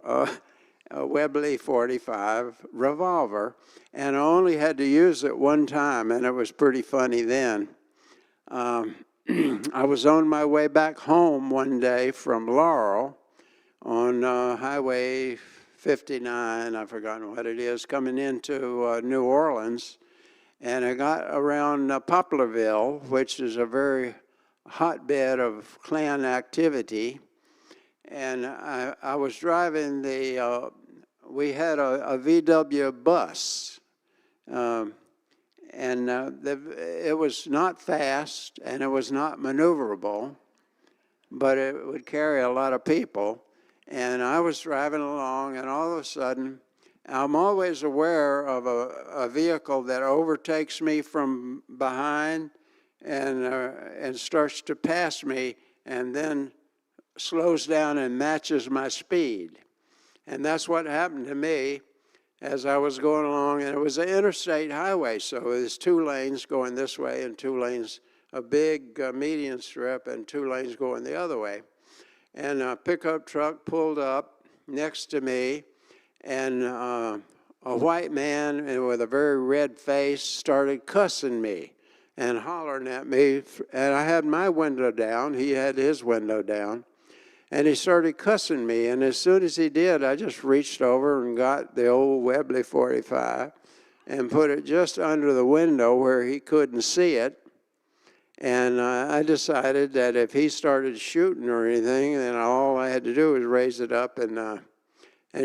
Webley .45 revolver, and I only had to use it one time, and it was pretty funny then. I was on my way back home one day from Laurel on Highway 59, I've forgotten what it is, coming into New Orleans. And I got around Poplarville, which is a very hotbed of Klan activity. And I was driving we had a VW bus. It was not fast and it was not maneuverable, but it would carry a lot of people. And I was driving along, and all of a sudden, I'm always aware of a vehicle that overtakes me from behind and starts to pass me and then slows down and matches my speed. And that's what happened to me as I was going along. And it was an interstate highway, so there's 2 lanes going this way and 2 lanes, a big median strip, and 2 lanes going the other way. And a pickup truck pulled up next to me, and a white man with a very red face started cussing me and hollering at me. And I had my window down. He had his window down. And he started cussing me. And as soon as he did, I just reached over and got the old Webley 45 and put it just under the window where he couldn't see it. And I decided that if he started shooting or anything, then all I had to do was raise it up and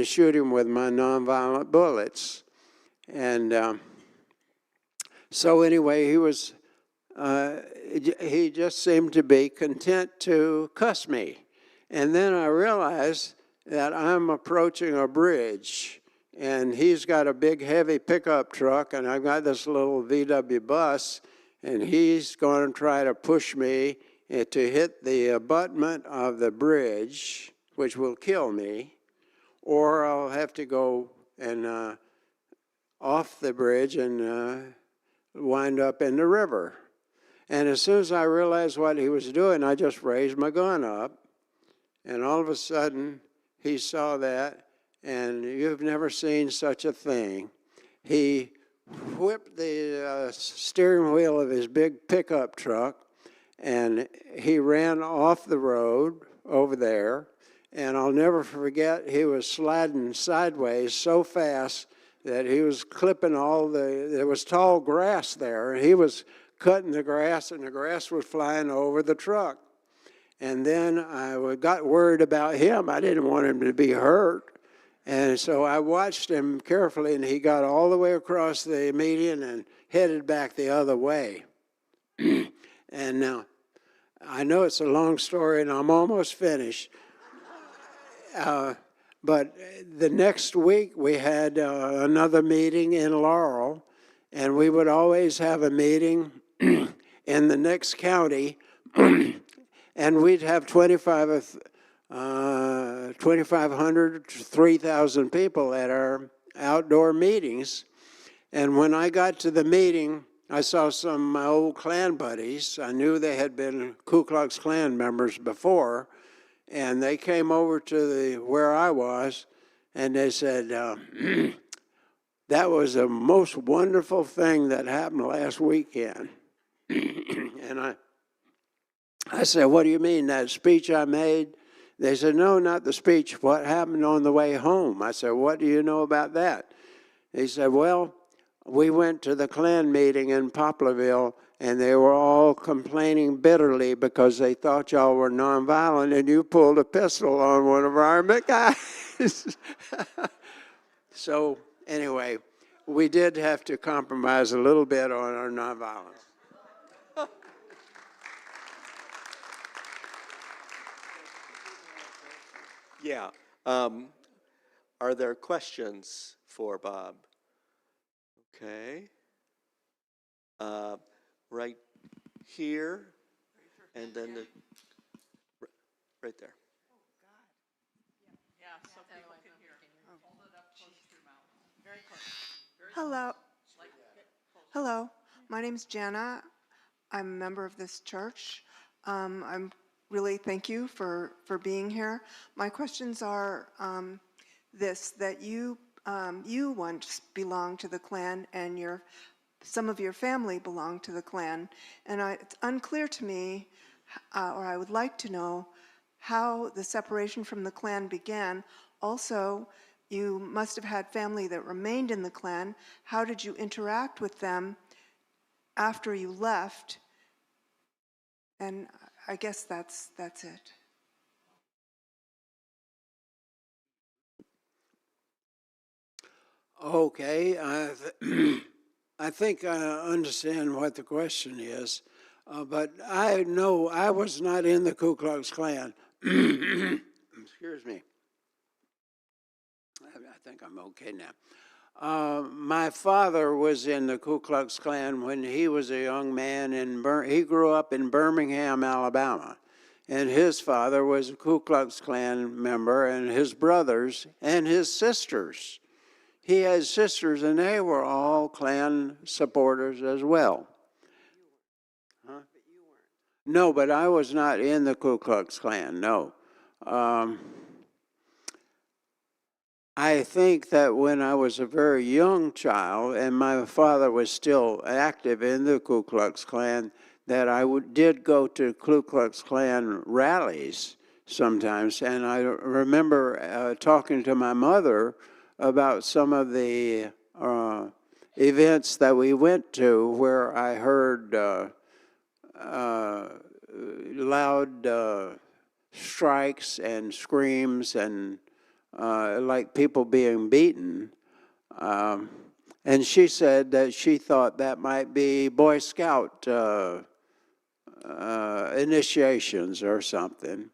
shoot him with my nonviolent bullets. And so anyway, he just seemed to be content to cuss me. And then I realized that I'm approaching a bridge, and he's got a big heavy pickup truck, and I've got this little VW bus, and he's going to try to push me to hit the abutment of the bridge, which will kill me, or I'll have to go and off the bridge and wind up in the river. And as soon as I realized what he was doing, I just raised my gun up, and all of a sudden he saw that, and you've never seen such a thing. He whipped the steering wheel of his big pickup truck, and he ran off the road over there. And I'll never forget, he was sliding sideways so fast that he was clipping there was tall grass there, and he was cutting the grass, and the grass was flying over the truck. And then I got worried about him. I didn't want him to be hurt. And so I watched him carefully, and he got all the way across the median and headed back the other way. And now, I know it's a long story, and I'm almost finished. But the next week, we had another meeting in Laurel, and we would always have a meeting in the next county, and we'd have 2,500 to 3,000 people at our outdoor meetings. And when I got to the meeting, I saw some of my old Klan buddies. I knew they had been Ku Klux Klan members before, and they came over to where I was, and they said, that was the most wonderful thing that happened last weekend. And I said, what do you mean, that speech I made? They said, no, not the speech, what happened on the way home? I said, what do you know about that? He said, well, we went to the Klan meeting in Poplarville, and they were all complaining bitterly because they thought y'all were nonviolent, and you pulled a pistol on one of our guys. So anyway, we did have to compromise a little bit on our nonviolence. Yeah. Are there questions for Bob? Okay. Right here, and then right there. Yeah, so people can hear. Hold it up close to your mouth. Very close. Hello. Like, get close. Hello. My name's Jana. I'm a member of this church. I'm really thank you for being here. My questions are that you once belonged to the Klan, and some of your family belonged to the Klan, and it's unclear to me, or I would like to know, how the separation from the Klan began. Also, you must have had family that remained in the Klan. How did you interact with them after you left? And I guess that's it. Okay, I think I understand what the question is, but I know I was not in the Ku Klux Klan. Excuse me. I think I'm okay now. My father was in the Ku Klux Klan when he was a young man. He grew up in Birmingham, Alabama. And his father was a Ku Klux Klan member, and his brothers and his sisters. He had sisters, and they were all Klan supporters as well. Huh? No, but I was not in the Ku Klux Klan, no. I think that when I was a very young child, and my father was still active in the Ku Klux Klan, that I did go to Ku Klux Klan rallies sometimes, and I remember talking to my mother about some of the events that we went to where I heard loud strikes and screams and like people being beaten. And she said that she thought that might be Boy Scout initiations or something.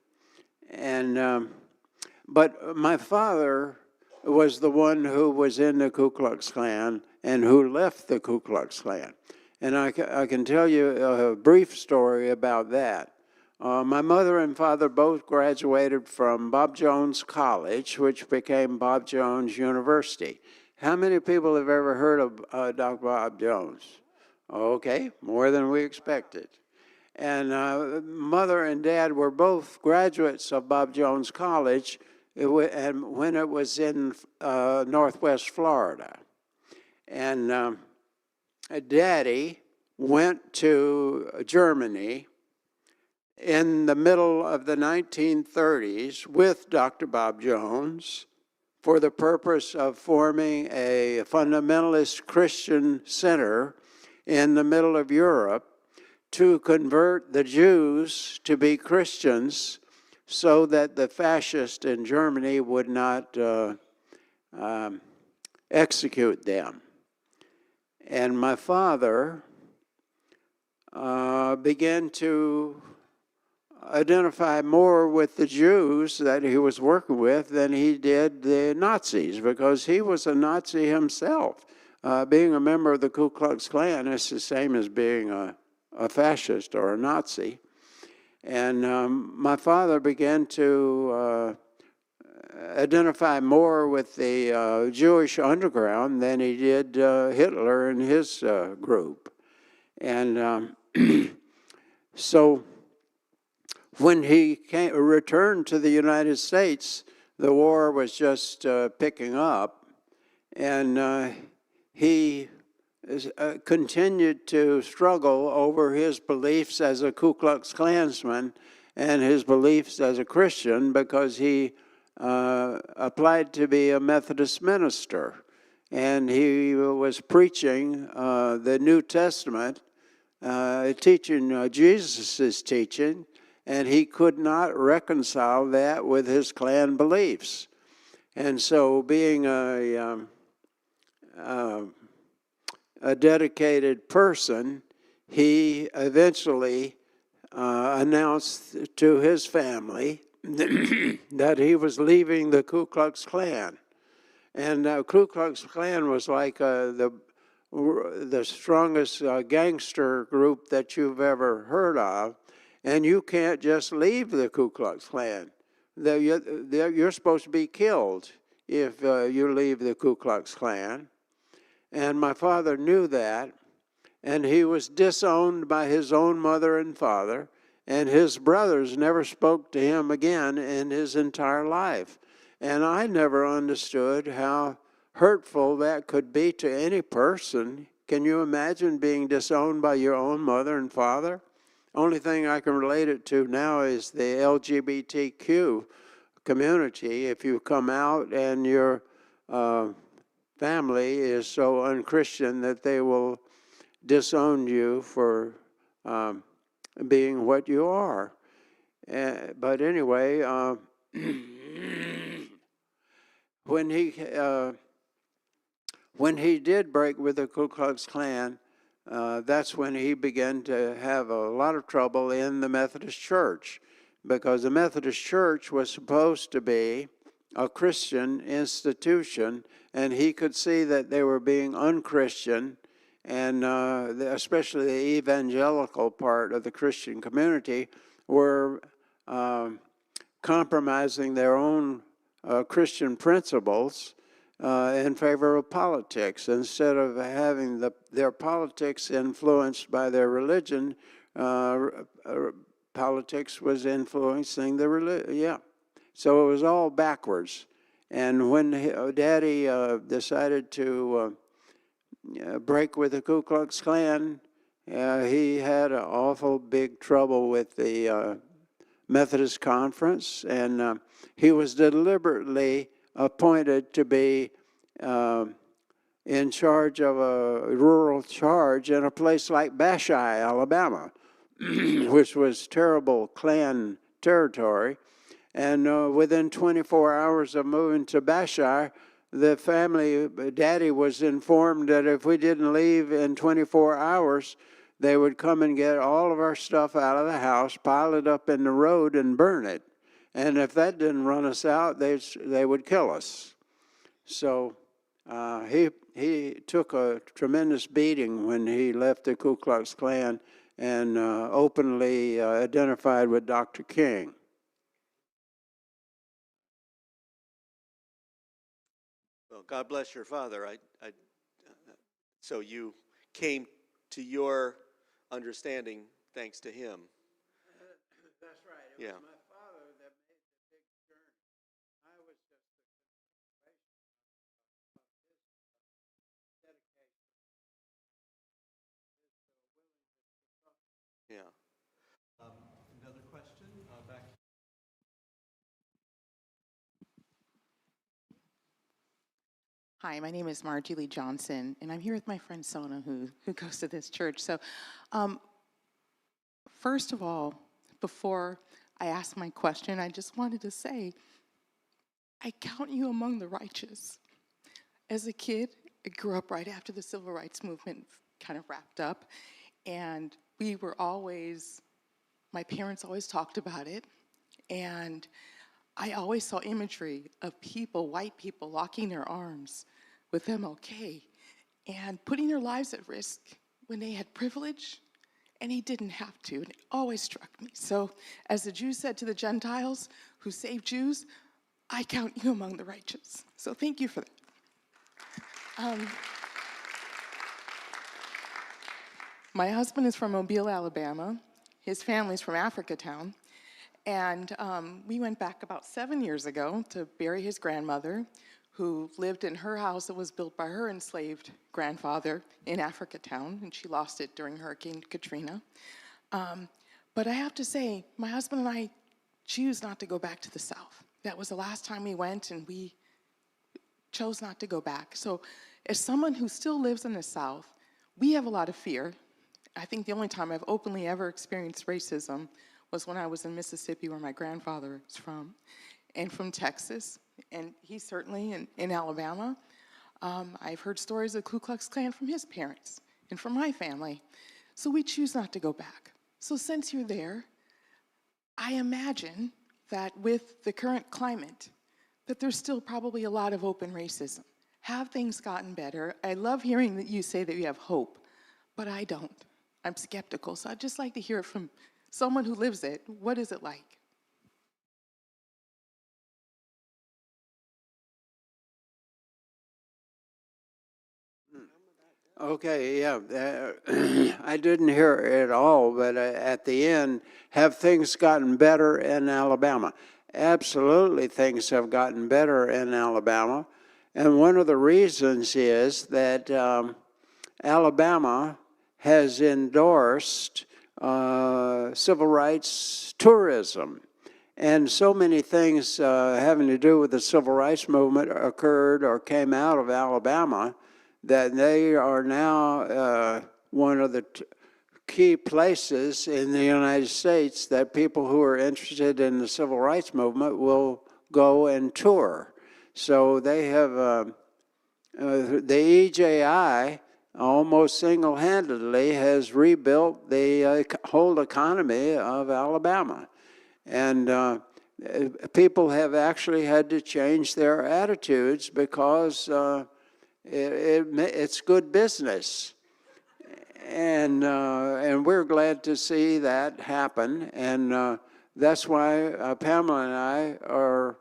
And but my father was the one who was in the Ku Klux Klan and who left the Ku Klux Klan. And I can tell you a brief story about that. My mother and father both graduated from Bob Jones College, which became Bob Jones University. How many people have ever heard of Dr. Bob Jones? Okay, more than we expected. And mother and dad were both graduates of Bob Jones College, and when it was in Northwest Florida. And Daddy went to Germany in the middle of the 1930s with Dr. Bob Jones for the purpose of forming a fundamentalist Christian center in the middle of Europe to convert the Jews to be Christians so that the fascists in Germany would not execute them. And my father began to identify more with the Jews that he was working with than he did the Nazis, because he was a Nazi himself. Being a member of the Ku Klux Klan is the same as being a fascist or a Nazi. And my father began to identify more with the Jewish underground than he did Hitler and his group. And so when he returned to the United States, the war was just picking up, and he continued to struggle over his beliefs as a Ku Klux Klansman and his beliefs as a Christian, because he applied to be a Methodist minister. And he was preaching the New Testament, teaching Jesus' teaching, and he could not reconcile that with his Klan beliefs. And so, being a dedicated person, he eventually announced to his family that he was leaving the Ku Klux Klan. And the Ku Klux Klan was like the strongest gangster group that you've ever heard of. And you can't just leave the Ku Klux Klan. You're supposed to be killed if you leave the Ku Klux Klan. And my father knew that, and he was disowned by his own mother and father, and his brothers never spoke to him again in his entire life. And I never understood how hurtful that could be to any person. Can you imagine being disowned by your own mother and father? Only thing I can relate it to now is the LGBTQ community. If you come out and you're family is so unchristian that they will disown you for being what you are. But anyway, when he did break with the Ku Klux Klan, that's when he began to have a lot of trouble in the Methodist Church, because the Methodist Church was supposed to be a Christian institution, and he could see that they were being unchristian, and especially the evangelical part of the Christian community were compromising their own Christian principles in favor of politics. Instead of having their politics influenced by their religion, politics was influencing the religion. Yeah. So it was all backwards. And when Daddy decided to break with the Ku Klux Klan, he had an awful big trouble with the Methodist Conference, and he was deliberately appointed to be in charge of a rural charge in a place like Bashi, Alabama, which was terrible Klan territory. And within 24 hours of moving to Bashi, the family, Daddy was informed that if we didn't leave in 24 hours, they would come and get all of our stuff out of the house, pile it up in the road, and burn it. And if that didn't run us out, they would kill us. So he took a tremendous beating when he left the Ku Klux Klan and openly identified with Dr. King. Well, God bless your father. So you came to your understanding thanks to him. That's right. It Yeah. was my father that made the big journey. I was just a continuation of his dedication, his willingness to suffer. Yeah. Another question back. Hi, my name is Margie Lee Johnson, and I'm here with my friend Sona, who goes to this church. So, first of all, before I ask my question, I just wanted to say, I count you among the righteous. As a kid, I grew up right after the civil rights movement kind of wrapped up, and we were always, my parents always talked about it, and I always saw imagery of people, white people, locking their arms with MLK and putting their lives at risk when they had privilege, and he didn't have to, and it always struck me. So, as the Jews said to the Gentiles who saved Jews, I count you among the righteous. So thank you for that. My husband is from Mobile, Alabama. His family's from Africatown. And we went back about 7 years ago to bury his grandmother, who lived in her house that was built by her enslaved grandfather in Africatown, and she lost it during Hurricane Katrina. But I have to say, my husband and I choose not to go back to the South. That was the last time we went, and we chose not to go back. So as someone who still lives in the South, we have a lot of fear. I think the only time I've openly ever experienced racism was when I was in Mississippi, where my grandfather is from, and from Texas, and he's certainly in Alabama. I've heard stories of Ku Klux Klan from his parents and from my family. So we choose not to go back. So since you're there, I imagine that with the current climate, that there's still probably a lot of open racism. Have things gotten better? I love hearing that you say that you have hope, but I don't. I'm skeptical, so I'd just like to hear it from someone who lives it. What is it like? Okay, yeah. I didn't hear it all, but at the end, have things gotten better in Alabama? Absolutely, things have gotten better in Alabama. And one of the reasons is that Alabama has endorsed civil rights tourism. And so many things having to do with the civil rights movement occurred or came out of Alabama that they are now one of the key places in the United States that people who are interested in the civil rights movement will go and tour. So they have the EJI almost single-handedly has rebuilt the whole economy of Alabama. And people have actually had to change their attitudes because it's good business. And we're glad to see that happen. And that's why Pamela and I are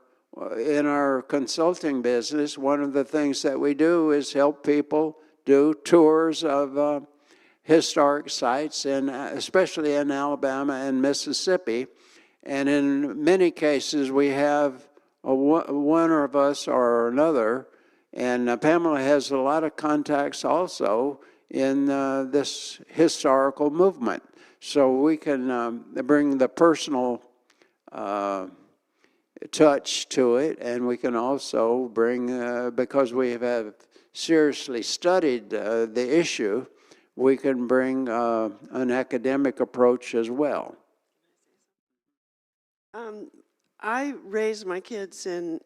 in our consulting business. One of the things that we do is help people do tours of historic sites, especially in Alabama and Mississippi. And in many cases, we have one of us or another. And Pamela has a lot of contacts also in this historical movement. So we can bring the personal touch to it, and we can also bring, because we have seriously studied the issue, we can bring an academic approach as well. I raised my kids in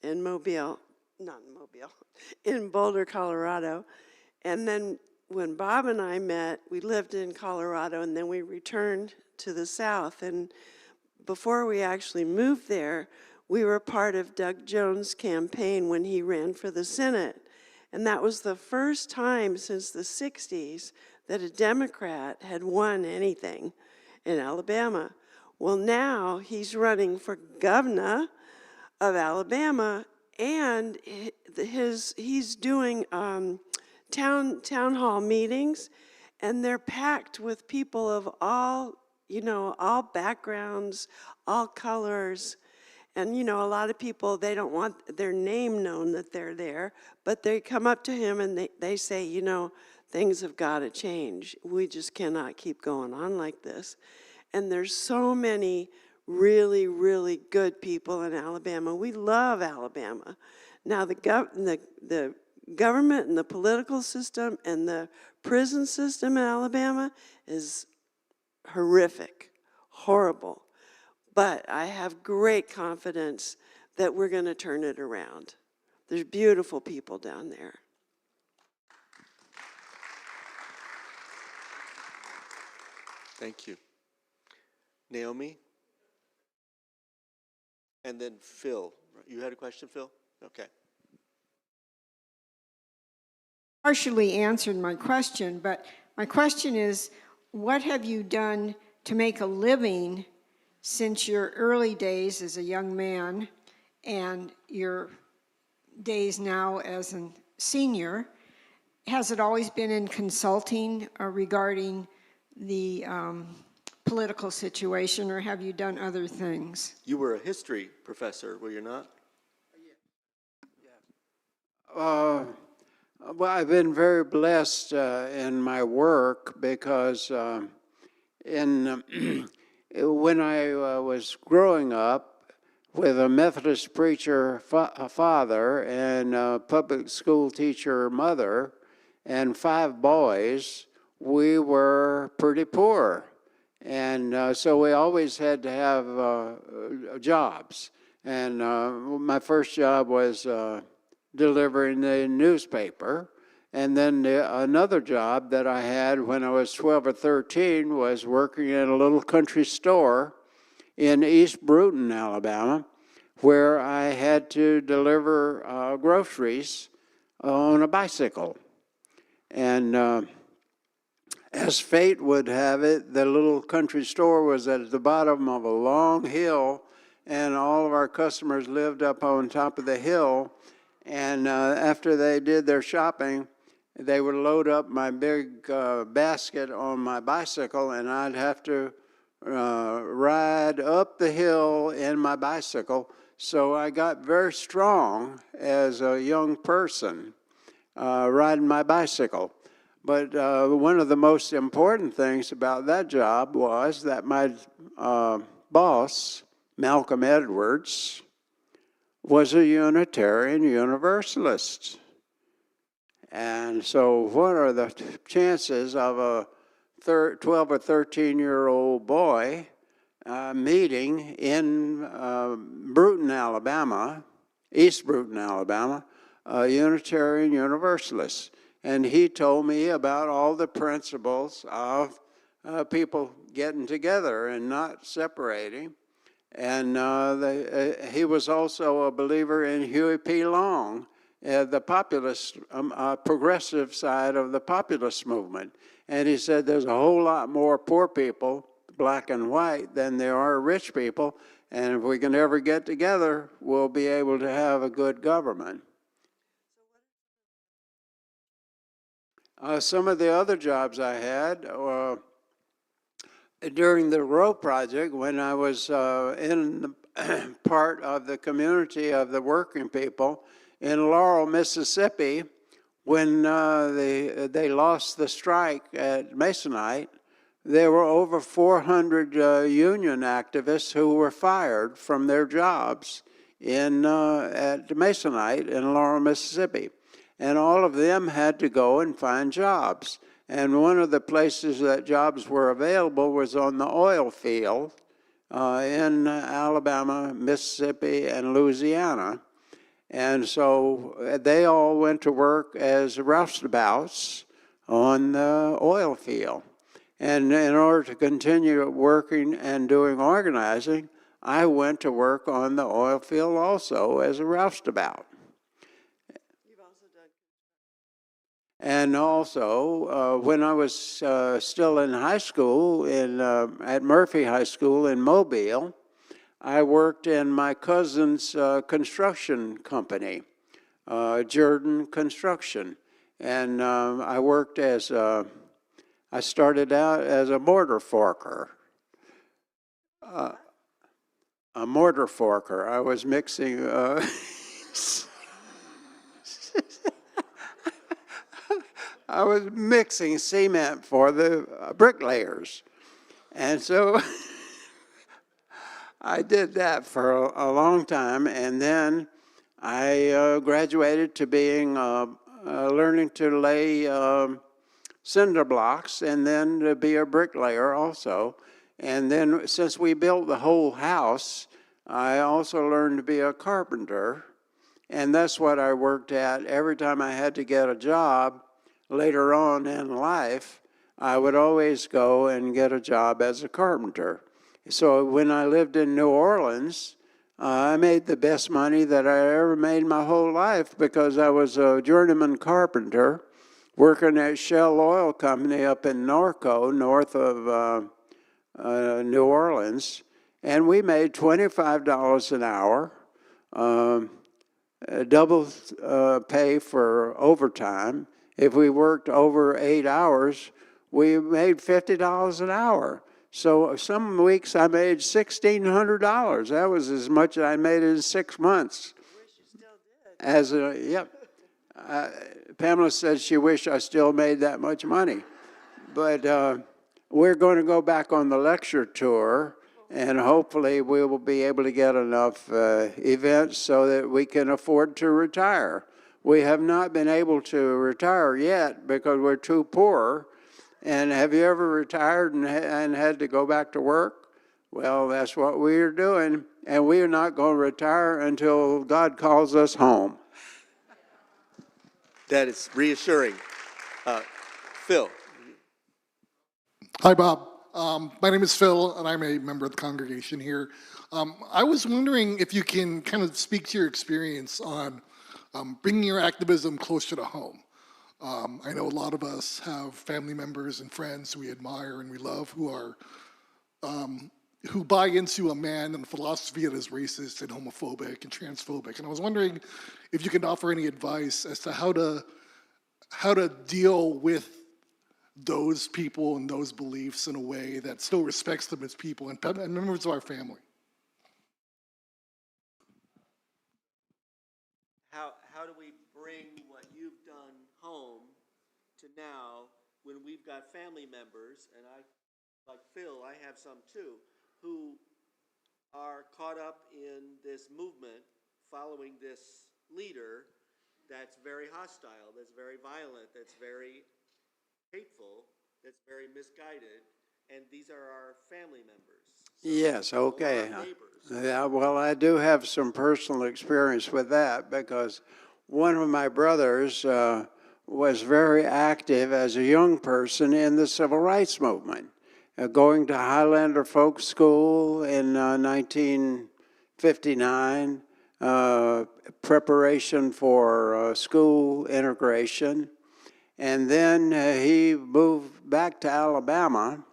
Mobile, not in Mobile, in Boulder, Colorado. And then when Bob and I met, we lived in Colorado, and then we returned to the South. And before we actually moved there, we were part of Doug Jones' campaign when he ran for the Senate. And that was the first time since the 60s that a Democrat had won anything in Alabama. Well, now he's running for governor of Alabama, and he's doing town hall meetings, and they're packed with people of all backgrounds, all colors. And, a lot of people, they don't want their name known that they're there, but they come up to him and they say, things have got to change. We just cannot keep going on like this. And there's so many really, really good people in Alabama. We love Alabama. Now, the government and the political system and the prison system in Alabama is horrific, horrible. But I have great confidence that we're going to turn it around. There's beautiful people down there. Thank you. Naomi? And then Phil. You had a question, Phil? Okay. Partially answered my question, but my question is, what have you done to make a living since your early days as a young man and your days now as a senior? Has it always been in consulting regarding the political situation, or have you done other things? You were a history professor, were you not? Well, I've been very blessed in my work because when I was growing up with a Methodist preacher father and a public school teacher mother and 5 boys, we were pretty poor. And so we always had to have jobs. And my first job was delivering the newspaper. And then another job that I had when I was 12 or 13 was working in a little country store in East Bruton, Alabama, where I had to deliver groceries on a bicycle. And as fate would have it, the little country store was at the bottom of a long hill, and all of our customers lived up on top of the hill. And after they did their shopping, they would load up my big basket on my bicycle, and I'd have to ride up the hill in my bicycle. So I got very strong as a young person riding my bicycle. But one of the most important things about that job was that my boss, Malcolm Edwards, was a Unitarian Universalist. And so what are the chances of a 12 or 13-year-old boy meeting in Bruton, Alabama, East Bruton, Alabama, a Unitarian Universalist? And he told me about all the principles of people getting together and not separating. And he was also a believer in Huey P. Long, the populist, progressive side of the populist movement. And he said there's a whole lot more poor people, black and white, than there are rich people. And if we can ever get together, we'll be able to have a good government. Some of the other jobs I had during the Row Project, when I was in the part of the community of the working people in Laurel, Mississippi, when they lost the strike at Masonite, there were over 400 union activists who were fired from their jobs at Masonite in Laurel, Mississippi. And all of them had to go and find jobs. And one of the places that jobs were available was on the oil field in Alabama, Mississippi, and Louisiana. And so they all went to work as roustabouts on the oil field. And in order to continue working and doing organizing, I went to work on the oil field also as a roustabout. And also, when I was still in high school, at Murphy High School in Mobile, I worked in my cousin's construction company, Jordan Construction. And I worked I started out as a mortar forker. A mortar forker. I was mixing I was mixing cement for the bricklayers. And so I did that for a long time, and then I graduated to being learning to lay cinder blocks and then to be a bricklayer also. And then since we built the whole house, I also learned to be a carpenter, and that's what I worked at. Every time I had to get a job later on in life, I would always go and get a job as a carpenter. So when I lived in New Orleans, I made the best money that I ever made my whole life because I was a journeyman carpenter working at Shell Oil Company up in Norco, north of New Orleans, and we made $25 an hour, double pay for overtime. If we worked over 8 hours, we made $50 an hour. So some weeks I made $1,600. That was as much as I made in 6 months. I wish you still did. Pamela says she wished I still made that much money. But we're going to go back on the lecture tour, and hopefully we will be able to get enough events so that we can afford to retire. We have not been able to retire yet because we're too poor. And have you ever retired and had to go back to work? Well, that's what we're doing. And we're not going to retire until God calls us home. That is reassuring. Phil. Hi, Bob. My name is Phil, and I'm a member of the congregation here. I was wondering if you can kind of speak to your experience on bringing your activism closer to home. I know a lot of us have family members and friends we admire and we love who buy into a man and a philosophy that is racist and homophobic and transphobic. And I was wondering if you can offer any advice as to how to deal with those people and those beliefs in a way that still respects them as people and members of our family. How do we bring what you've done home to now when we've got family members, and I, like Phil, I have some too, who are caught up in this movement following this leader that's very hostile, that's very violent, that's very hateful, that's very misguided, and these are our family members. So, Yes, okay. or our neighbors. Yeah, well, I do have some personal experience with that because one of my brothers was very active as a young person in the civil rights movement, going to Highlander Folk School in 1959, preparation for school integration, and then he moved back to Alabama,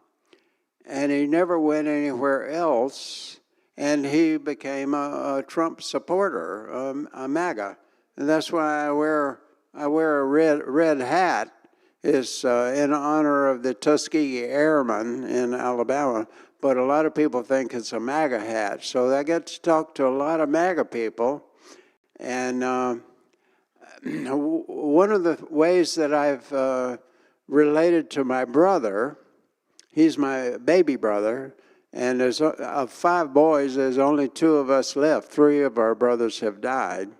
and he never went anywhere else, and he became a Trump supporter, a MAGA. And that's why I wear a red hat. Is in honor of the Tuskegee Airmen in Alabama, but a lot of people think it's a MAGA hat. So I get to talk to a lot of MAGA people, and one of the ways that I've related to my brother, he's my baby brother, and there's of 5 boys, there's only 2 of us left. 3 of our brothers have died.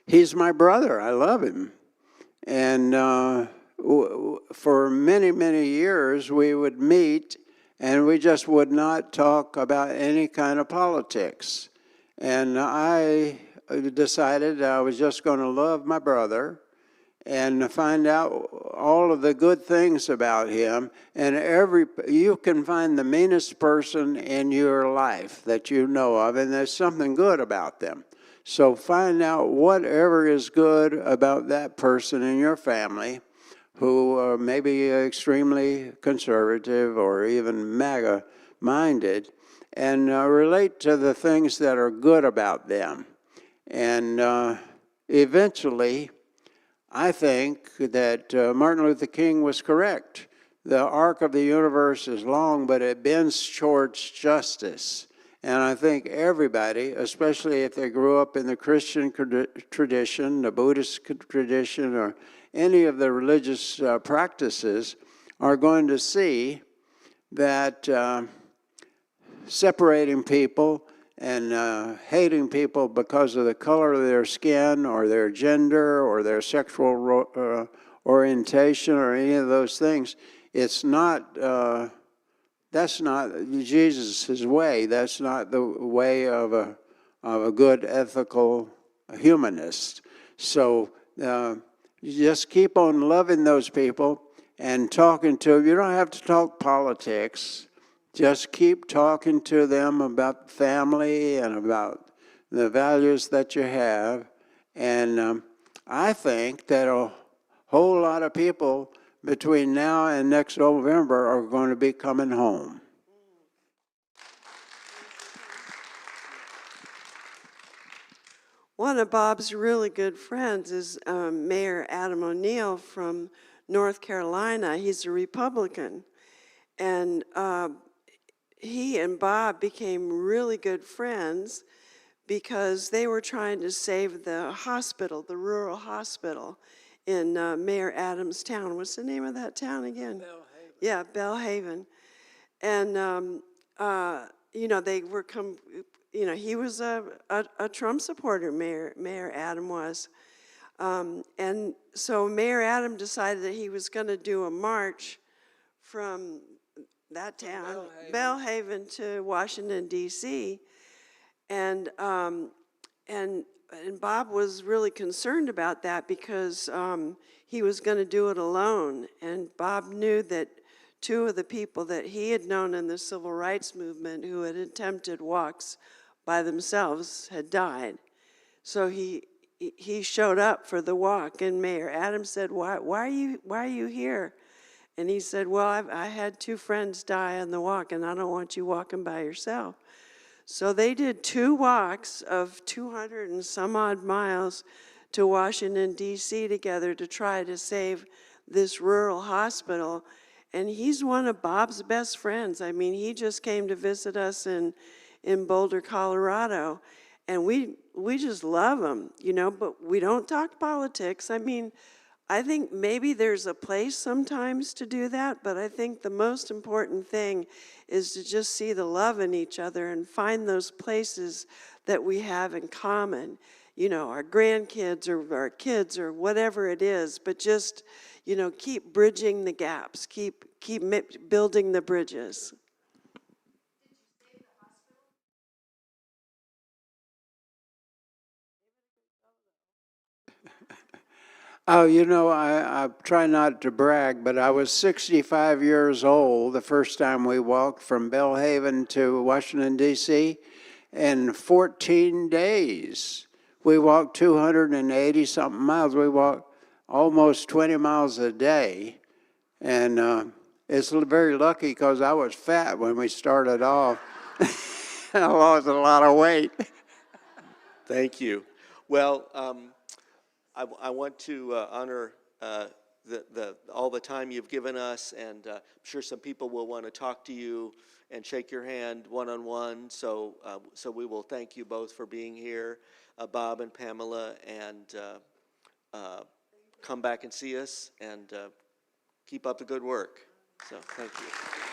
He's my brother. I love him. And for many, many years, we would meet, and we just would not talk about any kind of politics. And I decided I was just going to love my brother and find out all of the good things about him. And you can find the meanest person in your life that you know of, and there's something good about them. So find out whatever is good about that person in your family who may be extremely conservative or even MAGA-minded, and relate to the things that are good about them. And eventually, I think that Martin Luther King was correct. The arc of the universe is long, but it bends towards justice. And I think everybody, especially if they grew up in the Christian tradition, the Buddhist tradition, or any of the religious practices, are going to see that separating people and hating people because of the color of their skin or their gender or their sexual orientation or any of those things, it's not... that's not Jesus' way. That's not the way of a good ethical humanist. So you just keep on loving those people and talking to them. You don't have to talk politics. Just keep talking to them about family and about the values that you have. And I think that a whole lot of people between now and next November are going to be coming home. One of Bob's really good friends is Mayor Adam O'Neill from North Carolina. He's a Republican. And he and Bob became really good friends because they were trying to save the hospital, the rural hospital in Mayor Adams' town. What's the name of that town again? Belhaven. Yeah, Belhaven. And, you know, they were he was a Trump supporter, Mayor Adam was. And so Mayor Adam decided that he was going to do a march from that town, Belhaven, to Washington, D.C. And Bob was really concerned about that because he was going to do it alone. And Bob knew that 2 of the people that he had known in the civil rights movement who had attempted walks by themselves had died. So he showed up for the walk, and Mayor Adams said, why are you here? And he said, well, I had 2 friends die on the walk, and I don't want you walking by yourself. So they did 2 walks of 200 and some odd miles to Washington, D.C. together to try to save this rural hospital. And he's one of Bob's best friends. I mean, he just came to visit us in Boulder, Colorado. And we just love him, you know, but we don't talk politics. I mean, I think maybe there's a place sometimes to do that, but I think the most important thing is to just see the love in each other and find those places that we have in common. You know, our grandkids or our kids or whatever it is, but just, you know, keep bridging the gaps, keep building the bridges. Oh, you know, I try not to brag, but I was 65 years old the first time we walked from Bellhaven to Washington, D.C. In 14 days. We walked 280 something miles. We walked almost 20 miles a day. And it's very lucky because I was fat when we started off. I lost a lot of weight. Thank you. Well, I want to honor all the time you've given us, and I'm sure some people will want to talk to you and shake your hand one-on-one. So we will thank you both for being here, Bob and Pamela, and come back and see us, and keep up the good work. So thank you.